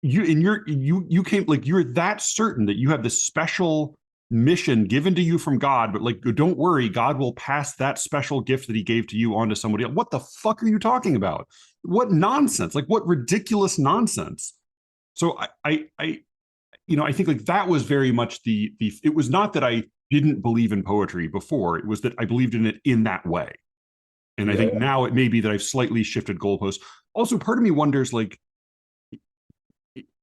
you came, like you're that certain that you have this special mission given to you from God, but like don't worry, God will pass that special gift that he gave to you on to somebody else. What the fuck are you talking about? What nonsense? Like what ridiculous nonsense. So I think like that was very much the it was not that I didn't believe in poetry before, it was that I believed in it in that way. And I think Yeah. now it may be that I've slightly shifted goalposts. Also, part of me wonders like,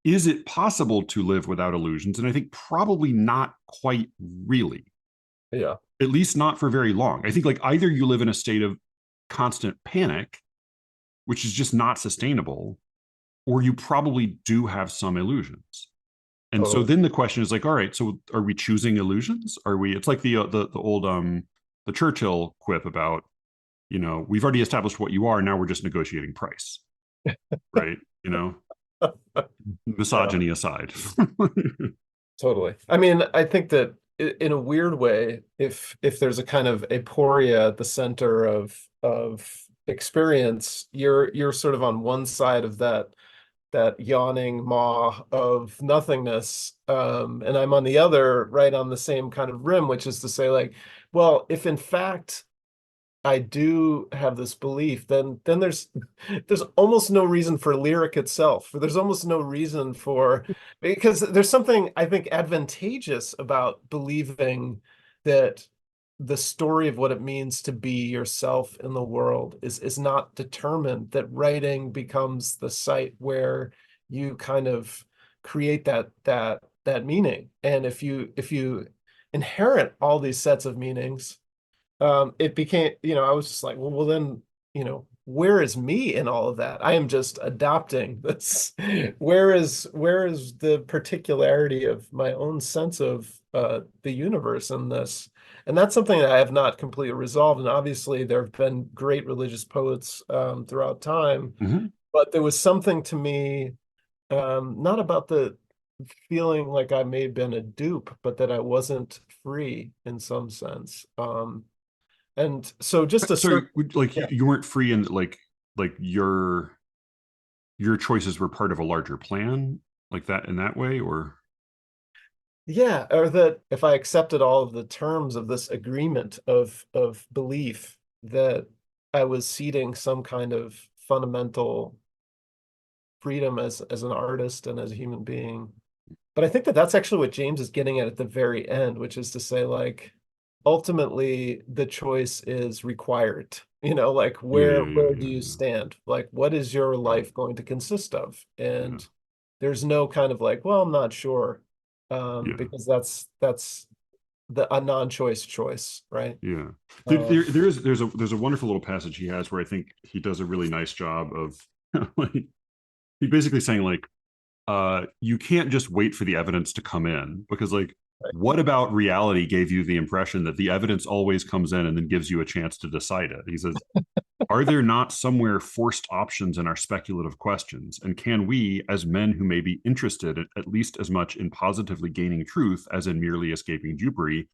is it possible to live without illusions? And I think probably not quite really, Yeah. at least not for very long. I think like either you live in a state of constant panic, which is just not sustainable, or you probably do have some illusions. And so Totally. then the question is like, all right, so are we choosing illusions? Are we? It's like the old the Churchill quip about, we've already established what you are. Now we're just negotiating price, right? Yeah. Misogyny aside. Totally. I mean, I think that in a weird way, if there's a kind of aporia at the center of experience, you're sort of on one side of that yawning maw of nothingness, and I'm on the other, right on the same kind of rim, which is to say, like, well, if in fact I do have this belief, then there's almost no reason for lyric itself. There's almost no reason for, because there's something I think advantageous about believing that the story of what it means to be yourself in the world is not determined, that writing becomes the site where you kind of create that meaning. And if you inherit all these sets of meanings, it became, I was just like, well then, where is me in all of that? I am just adopting this. Where is the particularity of my own sense of the universe in this? And that's something that I have not completely resolved. And obviously, there have been great religious poets throughout time, Mm-hmm. but there was something to me, not about the feeling like I may have been a dupe, but that I wasn't free in some sense. And so just a So certain, like yeah, you weren't free, and like your choices were part of a larger plan, like that in that way, or yeah, or that if I accepted all of the terms of this agreement of belief, that I was ceding some kind of fundamental freedom as an artist and as a human being. But I think that that's actually what James is getting at the very end, which is to say, like, ultimately the choice is required. Like yeah, where do yeah, you yeah, stand? Like, what is your right, life going to consist of? yeah, And there's no kind of like, well, I'm not sure, yeah. because that's a non-choice choice, right? Yeah, Um, there's a wonderful little passage he has where I think he does a really nice job of like he's basically saying like, you can't just wait for the evidence to come in, because like right. what about reality gave you the impression that the evidence always comes in and then gives you a chance to decide it? He says Are there not somewhere forced options in our speculative questions? And can we, as men who may be interested at least as much in positively gaining truth as in merely escaping dupery,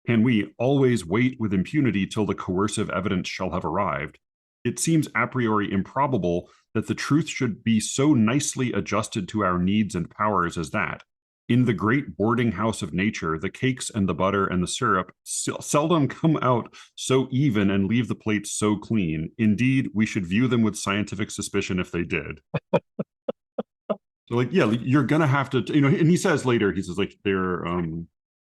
can we always wait with impunity till the coercive evidence shall have arrived? It seems a priori improbable that the truth should be so nicely adjusted to our needs and powers as that. In the great boarding house of nature, the cakes and the butter and the syrup seldom come out so even and leave the plates so clean. Indeed, we should view them with scientific suspicion if they did. So, like, yeah, you're gonna have to, and he says later, he says, like, they're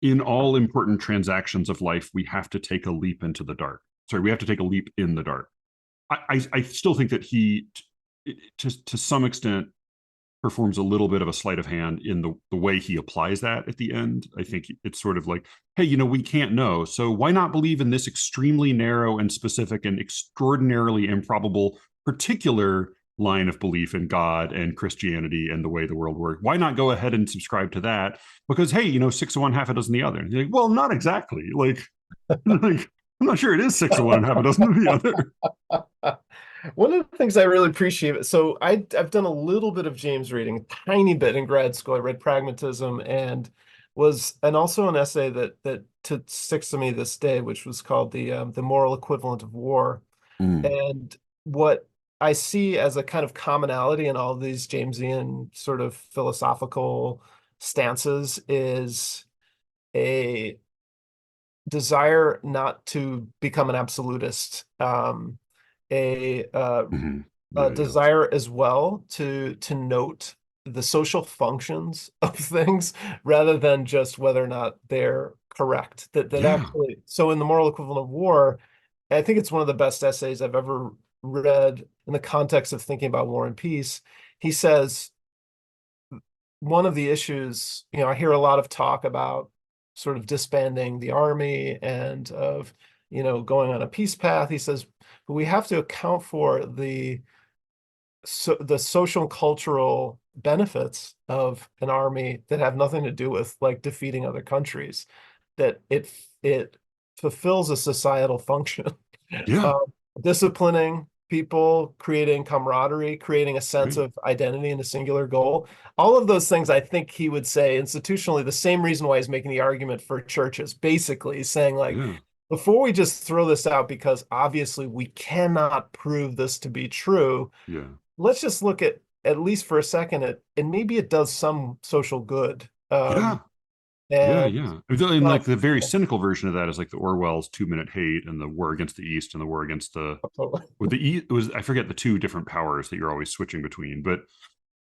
in all important transactions of life, we have to take a leap into the dark. Sorry, we have to take a leap in the dark. I still think that he, to some extent, performs a little bit of a sleight of hand in the way he applies that at the end. I think it's sort of like, hey, we can't know. So why not believe in this extremely narrow and specific and extraordinarily improbable particular line of belief in God and Christianity and the way the world works? Why not go ahead and subscribe to that? Because, hey, 6 of one, half a dozen the other. And you're like, well, not exactly. Like, I'm not sure it is 6 of one and half a dozen of the other. One of the things I really appreciate, so I've done a little bit of James reading, a tiny bit in grad school. I read Pragmatism and also an essay that sticks to me this day, which was called the Moral Equivalent of War. And what I see as a kind of commonality in all these Jamesian sort of philosophical stances is a desire not to become an absolutist, a desire as well to note the social functions of things rather than just whether or not they're correct. That actually, so in the Moral Equivalent of War, I think it's one of the best essays I've ever read in the context of thinking about war and peace. He says one of the issues, I hear a lot of talk about sort of disbanding the army and of, going on a peace path. He says, but we have to account for the social and cultural benefits of an army that have nothing to do with like defeating other countries, that it fulfills a societal function. Yeah. Disciplining people, creating camaraderie, creating a sense of identity and a singular goal. All of those things, I think he would say institutionally, the same reason why he's making the argument for churches. Basically, he's saying like, before we just throw this out, because obviously we cannot prove this to be true, let's just look at least for a second, and maybe it does some social good. And like the very cynical version of that is like the Orwell's 2-Minute Hate and the war against the East and the war against it was, I forget the two different powers that you're always switching between. But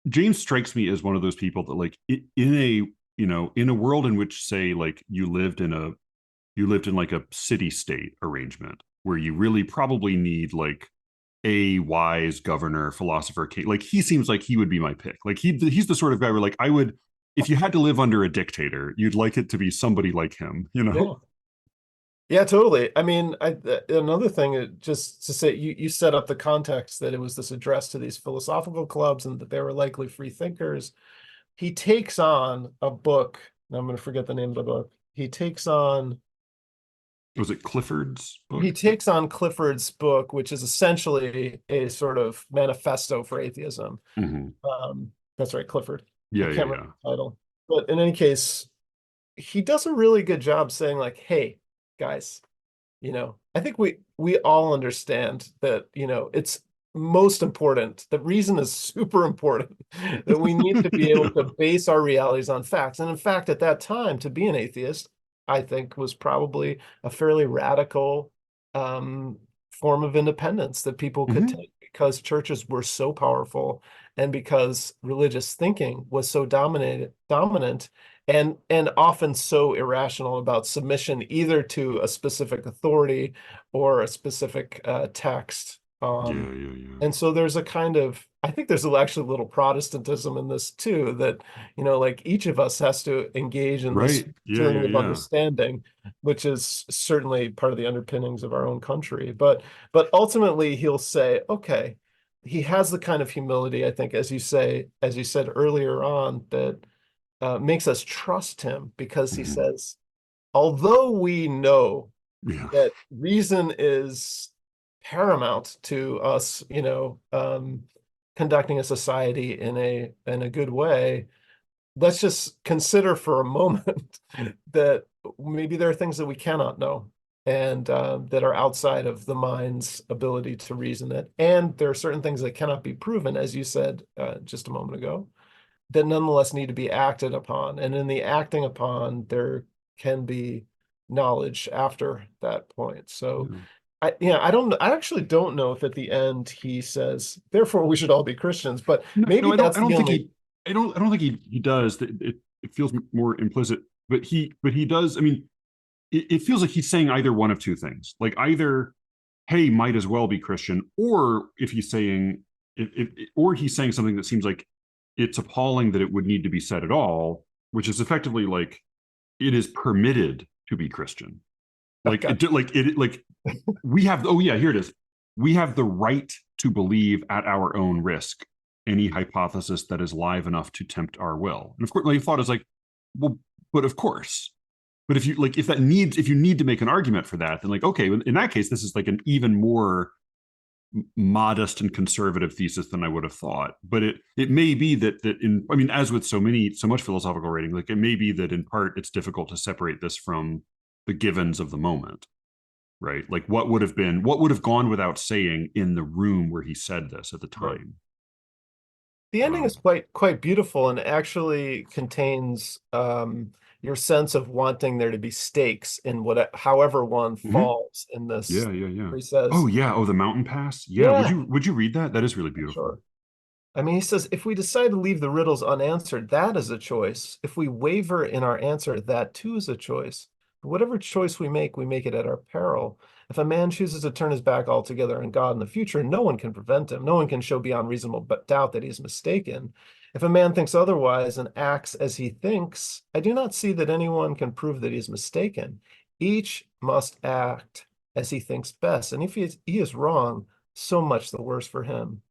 James strikes me as one of those people that like in a world in which, say, like you lived in like a city state arrangement where you really probably need like a wise governor, philosopher, king. Like he seems like he would be my pick. Like he's the sort of guy where like I would, if you had to live under a dictator, you'd like it to be somebody like him, Yeah, totally. I mean, another thing, just to say, you set up the context that it was this address to these philosophical clubs and that they were likely free thinkers. He takes on a book, and I'm going to forget the name of the book. He takes on... Was it Clifford's book? He takes on Clifford's book, which is essentially a sort of manifesto for atheism. That's right, Clifford. Yeah. Title. But in any case, he does a really good job saying like, hey, guys, I think we all understand that, it's most important. The reason is super important that we need to be able to base our realities on facts. And in fact, at that time, to be an atheist, I think was probably a fairly radical form of independence that people could take, because churches were so powerful and because religious thinking was so dominant and often so irrational about submission either to a specific authority or a specific text. And so there's a kind of, I think there's actually a little Protestantism in this too, that, like each of us has to engage in this journey of understanding, which is certainly part of the underpinnings of our own country. But ultimately he'll say, okay, he has the kind of humility, I think, as you said earlier on, that makes us trust him, because he says, although we know that reason is paramount to us, conducting a society in a good way. Let's just consider for a moment that maybe there are things that we cannot know, and that are outside of the mind's ability to reason it. And there are certain things that cannot be proven, as you said just a moment ago, that nonetheless need to be acted upon. And in the acting upon, there can be knowledge after that point. So Yeah. I actually don't know if at the end he says, therefore we should all be Christians, but No, no, maybe I that's don't the think only. I don't think he does. It feels more implicit, but he does. I mean, it feels like he's saying either one of two things. Like either, hey, might as well be Christian, or if he's saying, or he's saying something that seems like it's appalling that it would need to be said at all, which is effectively like it is permitted to be Christian. Like Okay. like we have. Oh yeah, here it is. We have the right to believe at our own risk any hypothesis that is live enough to tempt our will. And of course, my thought is like, well, but of course. But if you like, if you need to make an argument for that, then like, okay, in that case, this is like an even more modest and conservative thesis than I would have thought. But it may be that in, I mean, as with so much philosophical writing, like it may be that in part it's difficult to separate this from the givens of the moment, right? Like what would have gone without saying in the room where he said this at the Right. time. The ending is quite beautiful, and actually contains your sense of wanting there to be stakes in what, however one Mhm. falls in this. Yeah, yeah, yeah. Where he says, Oh yeah. Oh, the mountain pass. Yeah. yeah, Would you read that? That is really beautiful. sure. I mean, he says, if we decide to leave the riddles unanswered, that is a choice. If we waver in our answer, that too is a choice. But whatever choice we make it at our peril. If a man chooses to turn his back altogether on God in the future, no one can prevent him. No one can show beyond reasonable doubt that he is mistaken. If a man thinks otherwise and acts as he thinks, I do not see that anyone can prove that he is mistaken. Each must act as he thinks best. And if he is wrong, so much the worse for him.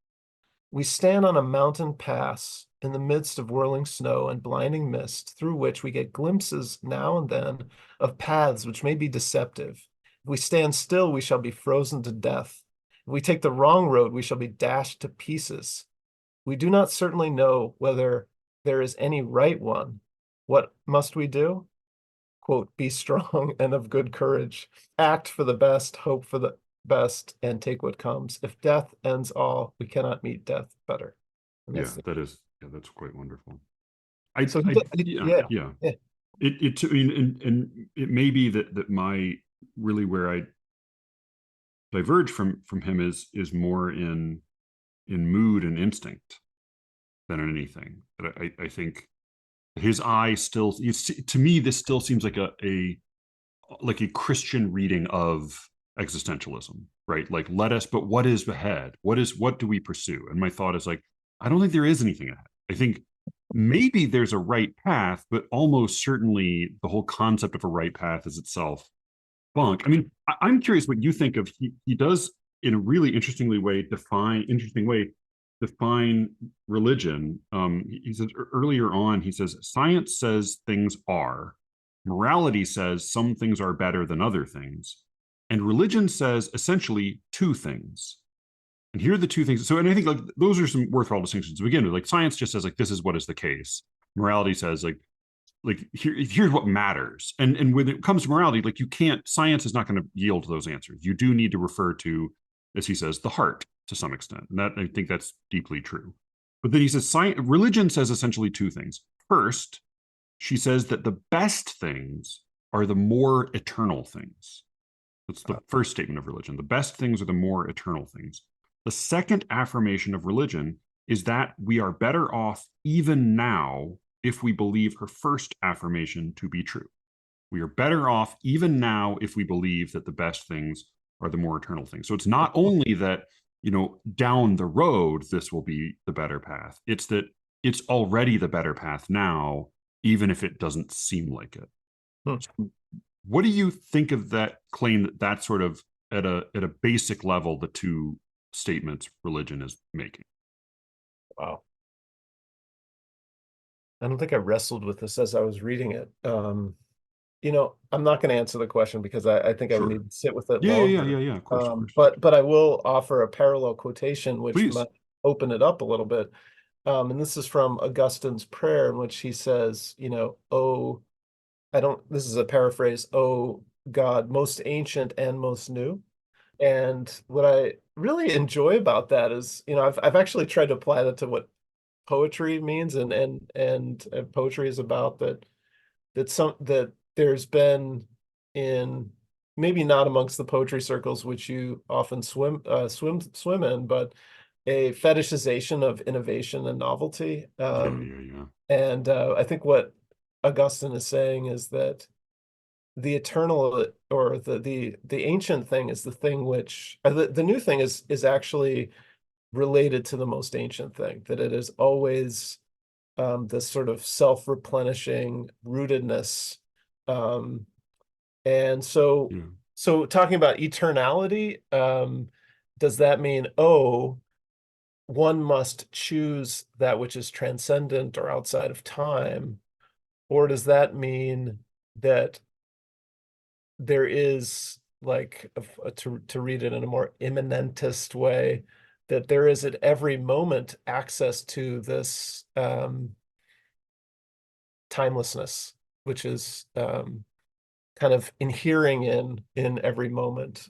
We stand on a mountain pass in the midst of whirling snow and blinding mist, through which we get glimpses now and then of paths which may be deceptive. If we stand still, we shall be frozen to death. If we take the wrong road, we shall be dashed to pieces. We do not certainly know whether there is any right one. What must we do? Quote, be strong and of good courage. Act for the best, hope for the best, and take what comes. If death ends all, we cannot meet death better. And Yeah, that's the, that is. Yeah, that's quite wonderful. so Yeah, yeah, yeah. yeah. I mean, and it may be that my really where I diverge from him is more in mood and instinct than in anything. But I think his eye still, to me, this still seems like a Christian reading of existentialism, right? Like, but what is ahead? What do we pursue? And my thought is like, I don't think there is anything ahead. I think maybe there's a right path, but almost certainly the whole concept of a right path is itself bunk. I mean, I'm curious what you think of. He does in a really interesting way define religion. He says earlier on, he says science says things are, morality says some things are better than other things, and religion says essentially two things. And here are the two things. So, and I think like those are some worthwhile distinctions to begin with. Like science just says like this is what is the case. Morality says here's what matters. And when it comes to morality, like you can't, science is not going to yield those answers. You do need to refer to, as he says, the heart to some extent. And that I think that's deeply true. But then he says religion says essentially two things. First, she says that the best things are the more eternal things. That's the first statement of religion. The best things are the more eternal things. The second affirmation of religion is that we are better off even now if we believe her first affirmation to be true. We are better off even now if we believe that the best things are the more eternal things. So it's not only that, down the road, this will be the better path. It's that it's already the better path now, even if it doesn't seem like it. Hmm. So what do you think of that claim that sort of at a basic level, the two statements religion is making? Wow. I don't think I wrestled with this as I was reading it. I'm not going to answer the question because I think I would Sure. need to sit with it Yeah, yeah, yeah, longer. yeah, yeah. Of course, of course. But I will offer a parallel quotation which Please. might open it up a little bit. And this is from Augustine's prayer, in which he says, oh, this is a paraphrase, oh God, most ancient and most new. And what I really enjoy about that is, I've actually tried to apply that to what poetry means, and poetry is about that there's been in, maybe not amongst the poetry circles which you often swim in, but a fetishization of innovation and novelty. Yeah, yeah, yeah. And I think what Augustine is saying is that the eternal, or the ancient thing, is the thing which, the new thing is actually related to the most ancient thing, that it is always this sort of self-replenishing rootedness. Um, and so, Yeah. so talking about eternality, does that mean, oh, one must choose that which is transcendent or outside of time? Or does that mean that there is, like, to read it in a more immanentist way, that there is at every moment access to this timelessness, which is kind of inhering in every moment.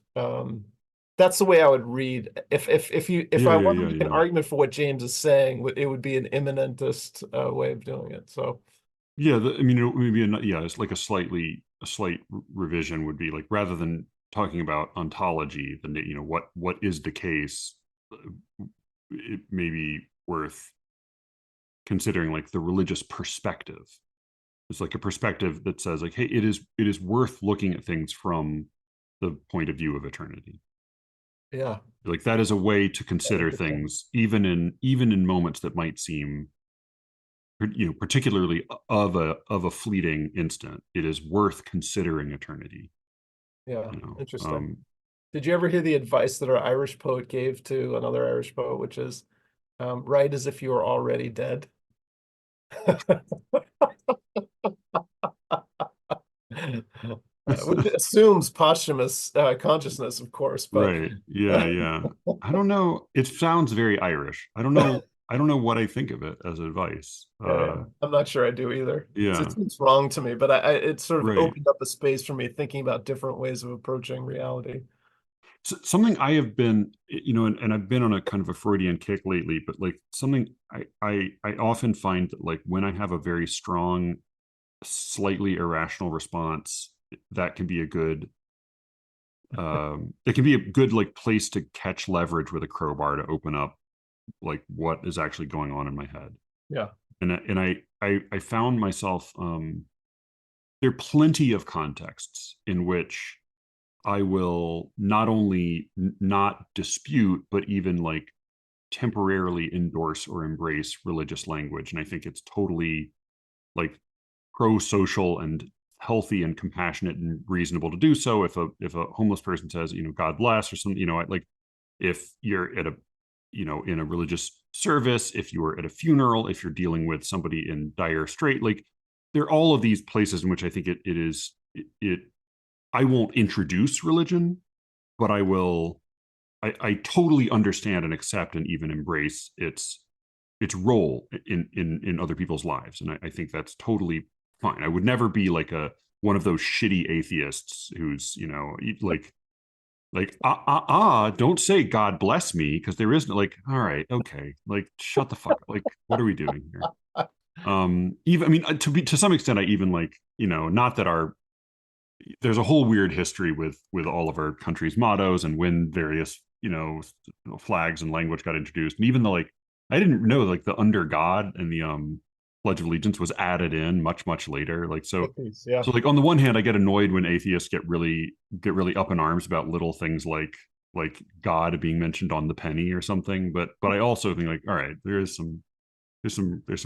That's the way I would read. If Yeah, I yeah, want to yeah, make an yeah. argument for what James is saying, it would be an immanentist way of doing it. So Yeah, I mean, maybe yeah, it's like a slight revision would be like, rather than talking about ontology, then what is the case, it may be worth considering like the religious perspective. It's like a perspective that says like, hey, it is worth looking at things from the point of view of eternity. yeah, Like that is a way to consider interesting. things, even in moments that might seem, particularly of a fleeting instant. It is worth considering eternity. Yeah, You know, interesting. Did you ever hear the advice that our Irish poet gave to another Irish poet, which is, write as if you were already dead? Which assumes posthumous consciousness, of course, but right? Yeah, yeah. I don't know. It sounds very Irish. I don't know. I don't know what I think of it as advice. yeah, I'm not sure I do either. It Yeah, seems wrong to me, but it sort of right. opened up a space for me thinking about different ways of approaching reality. Something I have been, and I've been on a kind of a Freudian kick lately, but like something I often find that like when I have a very strong, slightly irrational response, that can be a good, it can be a good like place to catch leverage with a crowbar to open up like what is actually going on in my head. Yeah. And I found myself, there are plenty of contexts in which I will not only not dispute, but even like temporarily endorse or embrace religious language. And I think it's totally like pro-social and healthy and compassionate and reasonable to do so. If a homeless person says, God bless or something, like if you're at a, in a religious service, if you are at a funeral, if you're dealing with somebody in dire strait, like there are all of these places in which I think it is it I won't introduce religion, but I will. I totally understand and accept and even embrace its role in other people's lives, and I think that's totally fine. I would never be like a one of those shitty atheists who's don't say God bless me, because there isn't, like, all right, okay, like shut the fuck up, like what are we doing here? Even, I mean, to some extent, I even like, not that our there's a whole weird history with all of our country's mottos and when various flags and language got introduced, and even the like I didn't know like the under God and the Pledge of Allegiance was added in much later, like so. Hippies, yeah. So like on the one hand I get annoyed when atheists get really up in arms about little things like God being mentioned on the penny or something, but I also think like, all right, there's some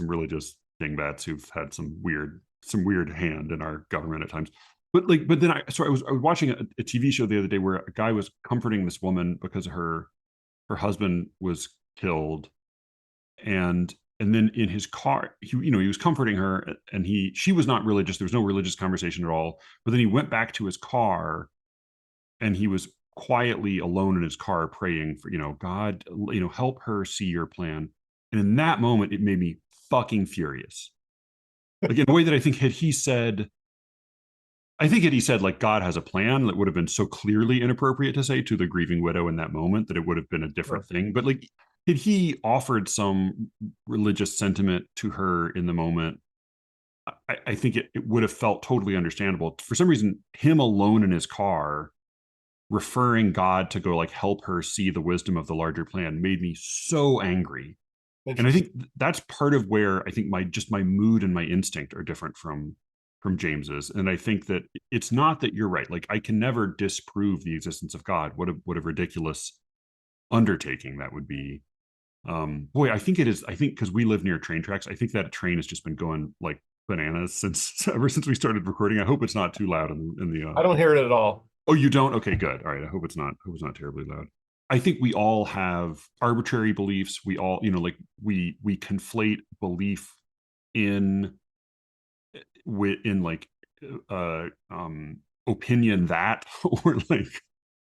religious dingbats who've had some weird hand in our government at times. But then I was watching a TV show the other day where a guy was comforting this woman because her husband was killed, and and then in his car, he was comforting her, and she was not religious. There was no religious conversation at all. But then he went back to his car, and he was quietly alone in his car praying for, God, help her see your plan. And in that moment, it made me fucking furious. Like, in a way that I think had he said, like, God has a plan, that would have been so clearly inappropriate to say to the grieving widow in that moment that it would have been a different thing. But like, had he offered some religious sentiment to her in the moment, I think it would have felt totally understandable. For some reason, him alone in his car referring God to go like help her see the wisdom of the larger plan made me so angry. And I think that's part of where I think my mood and my instinct are different from James's. And I think that it's not that you're right. Like, I can never disprove the existence of God. What a ridiculous undertaking that would be. Boy, I think it is. I think because we live near train tracks, I think that train has just been going like bananas ever since we started recording. I hope it's not too loud in the. I don't hear it at all. Oh, you don't? Okay, good. All right. I hope it's not terribly loud. I think we all have arbitrary beliefs. We all, like we conflate belief in like uh opinion that or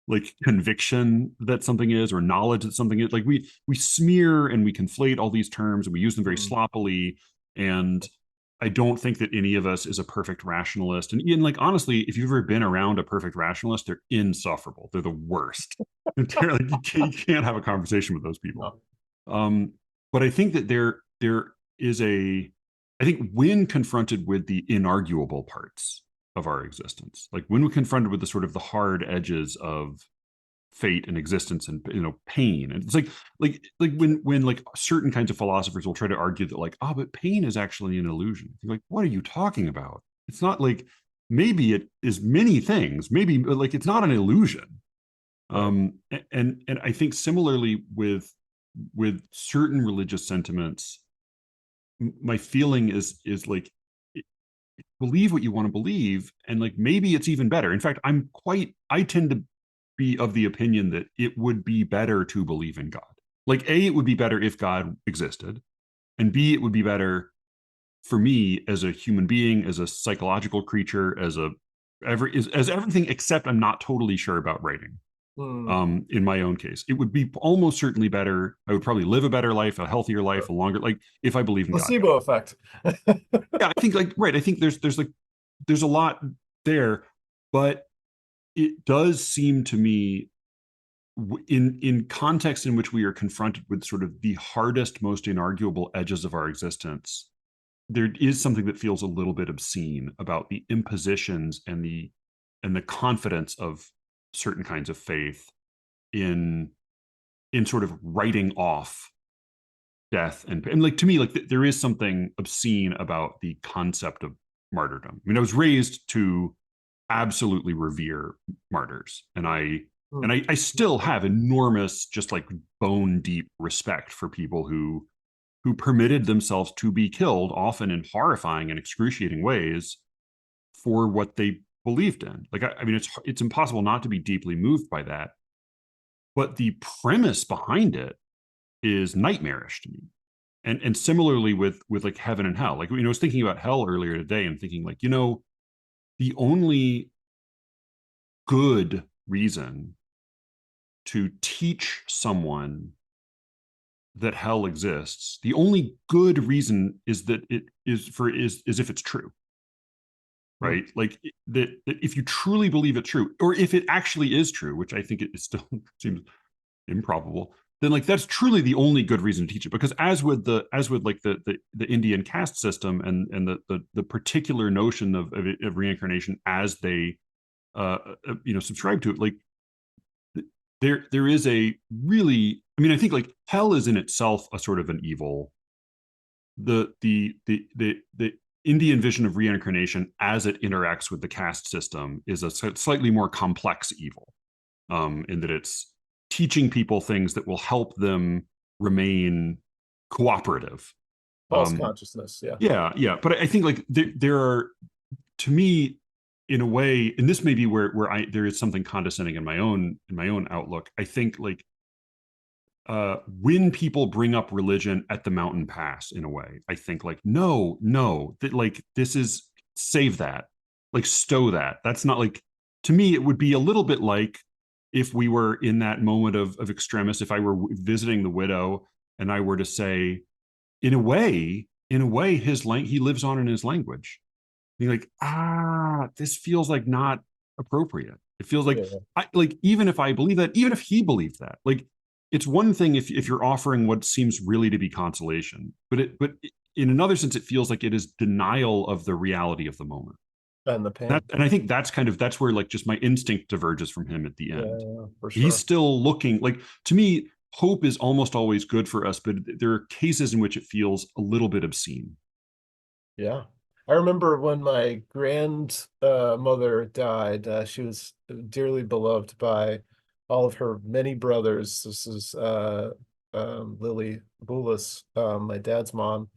like conviction that something is, or knowledge that something is. Like we smear and we conflate all these terms, and we use them very sloppily. And I don't think that any of us is a perfect rationalist. And Ian, like, honestly, if you've ever been around a perfect rationalist, they're insufferable. They're the worst. Like, you can't have a conversation with those people. But I think that there is I think when confronted with the inarguable parts of our existence, like when we're confronted with the sort of the hard edges of fate and existence and pain, and it's like when like certain kinds of philosophers will try to argue that like, but pain is actually an illusion. You're like, what are you talking about? It's not like, maybe it is many things, maybe, but like it's not an illusion. And I think similarly with certain religious sentiments, my feeling is like, believe what you want to believe, and like maybe it's even better. In fact, I tend to be of the opinion that it would be better to believe in God. Like, A, it would be better if God existed, and B, it would be better for me as a human being, as a psychological creature, as everything, except I'm not totally sure about writing. In my own case, it would be almost certainly better. I would probably live a better life, a healthier life, a longer, like, if I believe in placebo God. effect. Yeah, I think I think there's a lot there, but it does seem to me, in context in which we are confronted with sort of the hardest, most inarguable edges of our existence, there is something that feels a little bit obscene about the impositions and the confidence of certain kinds of faith in sort of writing off death. And like, to me, like, there is something obscene about the concept of martyrdom. I mean, I was raised to absolutely revere martyrs, and I still have enormous, just like bone deep respect for people who permitted themselves to be killed, often in horrifying and excruciating ways, for what they believed in. Like, I mean, it's impossible not to be deeply moved by that. But the premise behind it is nightmarish to me. And similarly with like heaven and hell. Like, I was thinking about hell earlier today and thinking like, the only good reason to teach someone that hell exists, the only good reason is that it is if it's true. Right? Like, that if you truly believe it true, or if it actually is true, which I think it still seems improbable, then like that's truly the only good reason to teach it. Because as with like the Indian caste system and the particular notion of reincarnation as they subscribe to it, like, there is a really, I mean, I think like hell is in itself a sort of an evil. The Indian vision of reincarnation as it interacts with the caste system is a slightly more complex evil, in that it's teaching people things that will help them remain cooperative. False consciousness, yeah. Yeah. But I think like there are, to me, in a way, and this may be where there is something condescending in my own outlook. I think like when people bring up religion at the mountain pass, in a way, I think like, no, that like, this is, save that, like, stow that. That's not like, to me, it would be a little bit like if we were in that moment of extremis, if I were visiting the widow and I were to say, in a way, he lives on in his language. You're like, this feels like not appropriate. It feels like, Yeah. like, even if I believe that, even if he believed that, like, it's one thing if you're offering what seems really to be consolation, but in another sense, it feels like it is denial of the reality of the moment. And the pain. And I think that's where like just my instinct diverges from him at the end. Yeah, for He's sure. still looking like, to me, hope is almost always good for us, but there are cases in which it feels a little bit obscene. Yeah. I remember when my grandmother died, she was dearly beloved by all of her many brothers. This is Lily Boulis, my dad's mom,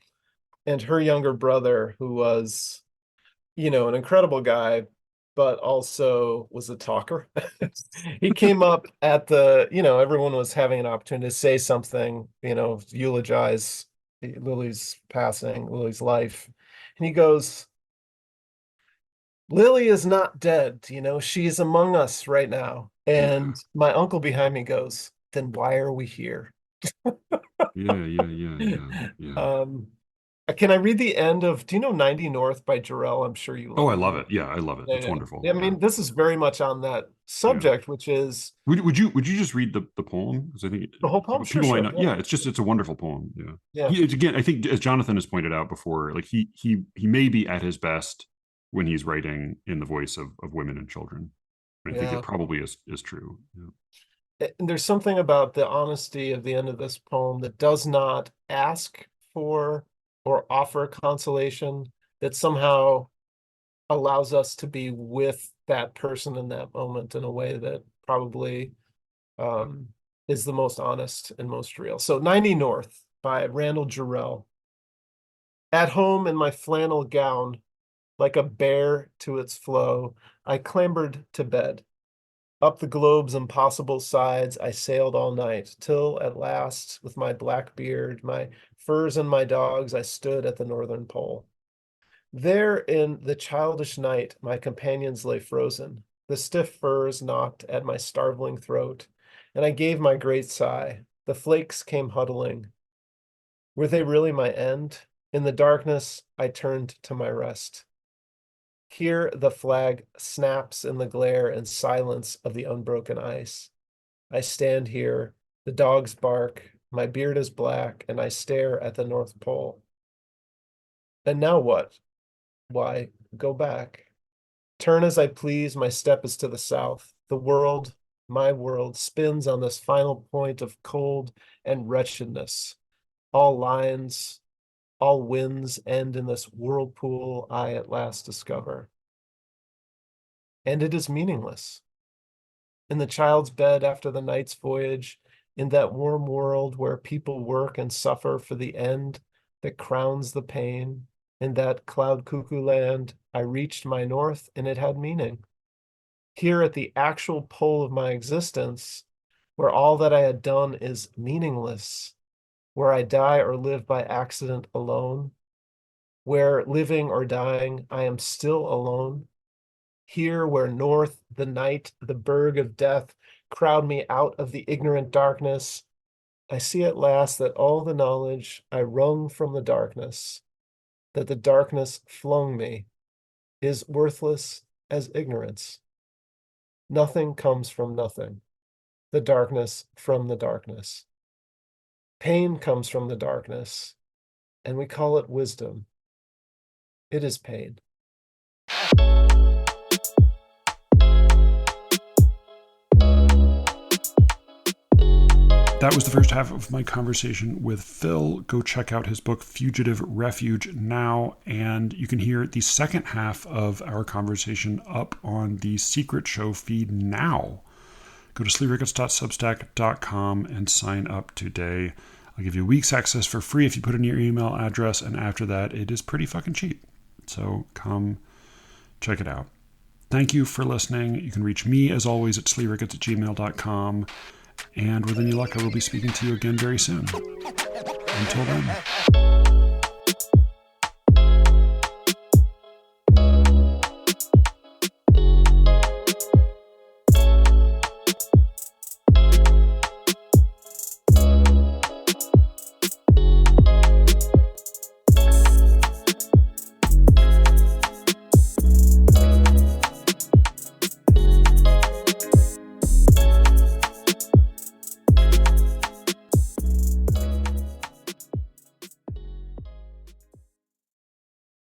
and her younger brother, who was, an incredible guy, but also was a talker. He came up at everyone was having an opportunity to say something, eulogize Lily's passing, Lily's life. And he goes, Lily is not dead, she's among us right now. Yeah, And my uncle behind me goes, then why are we here? yeah. Um, can I read the end of, do you know 90 North by Jarrell? I'm sure you Oh, love I it. love it. Yeah, I love it. Yeah, It's yeah. wonderful. Yeah, I Yeah, mean, this is very much on that yeah. subject, which is Would you just read the poem? Because I think the whole poem. Sure, people might sure. not. Yeah, Yeah, it's a wonderful poem. Yeah. yeah, He, again, I think, as Jonathan has pointed out before, like he may be at his best when he's writing in the voice of women and children. And I think it yeah. probably is true. Yeah. And there's something about the honesty of the end of this poem that does not ask for or offer consolation, that somehow allows us to be with that person in that moment in a way that probably um, is the most honest and most real. So 90 North by Randall Jarrell. At home in my flannel gown, like a bear to its flow, I clambered to bed. Up the globe's impossible sides I sailed all night, till at last, with my black beard, my furs and my dogs, I stood at the northern pole. There in the childish night my companions lay frozen. The stiff furs knocked at my starveling throat, and I gave my great sigh. The flakes came huddling. Were they really my end? In the darkness, I turned to my rest. Here the flag snaps in the glare and silence of the unbroken ice. I stand here, the dogs bark, my beard is black, and I stare at the North Pole. And now what? Why, go back. Turn as I please, my step is to the south. The world, my world, spins on this final point of cold and wretchedness. All lines, all winds end in this whirlpool I at last discover. And it is meaningless. In the child's bed after the night's voyage, in that warm world where people work and suffer for the end that crowns the pain, in that cloud cuckoo land, I reached my north and it had meaning. Here at the actual pole of my existence, where all that I had done is meaningless, where I die or live by accident alone, where living or dying, I am still alone. Here where north, the night, the berg of death crowd me out of the ignorant darkness, I see at last that all the knowledge I wrung from the darkness, that the darkness flung me, is worthless as ignorance. Nothing comes from nothing, the darkness from the darkness. Pain comes from the darkness, and we call it wisdom. It is pain. That was the first half of my conversation with Phil. Go check out his book, Fugitive Refuge, now. And you can hear the second half of our conversation up on the Secret Show feed now. Go to sleerickets.substack.com and sign up today. I'll give you a week's access for free if you put in your email address. And after that, it is pretty fucking cheap. So come check it out. Thank you for listening. You can reach me, as always, at sleerickets@gmail.com. And with any luck, I will be speaking to you again very soon. Until then.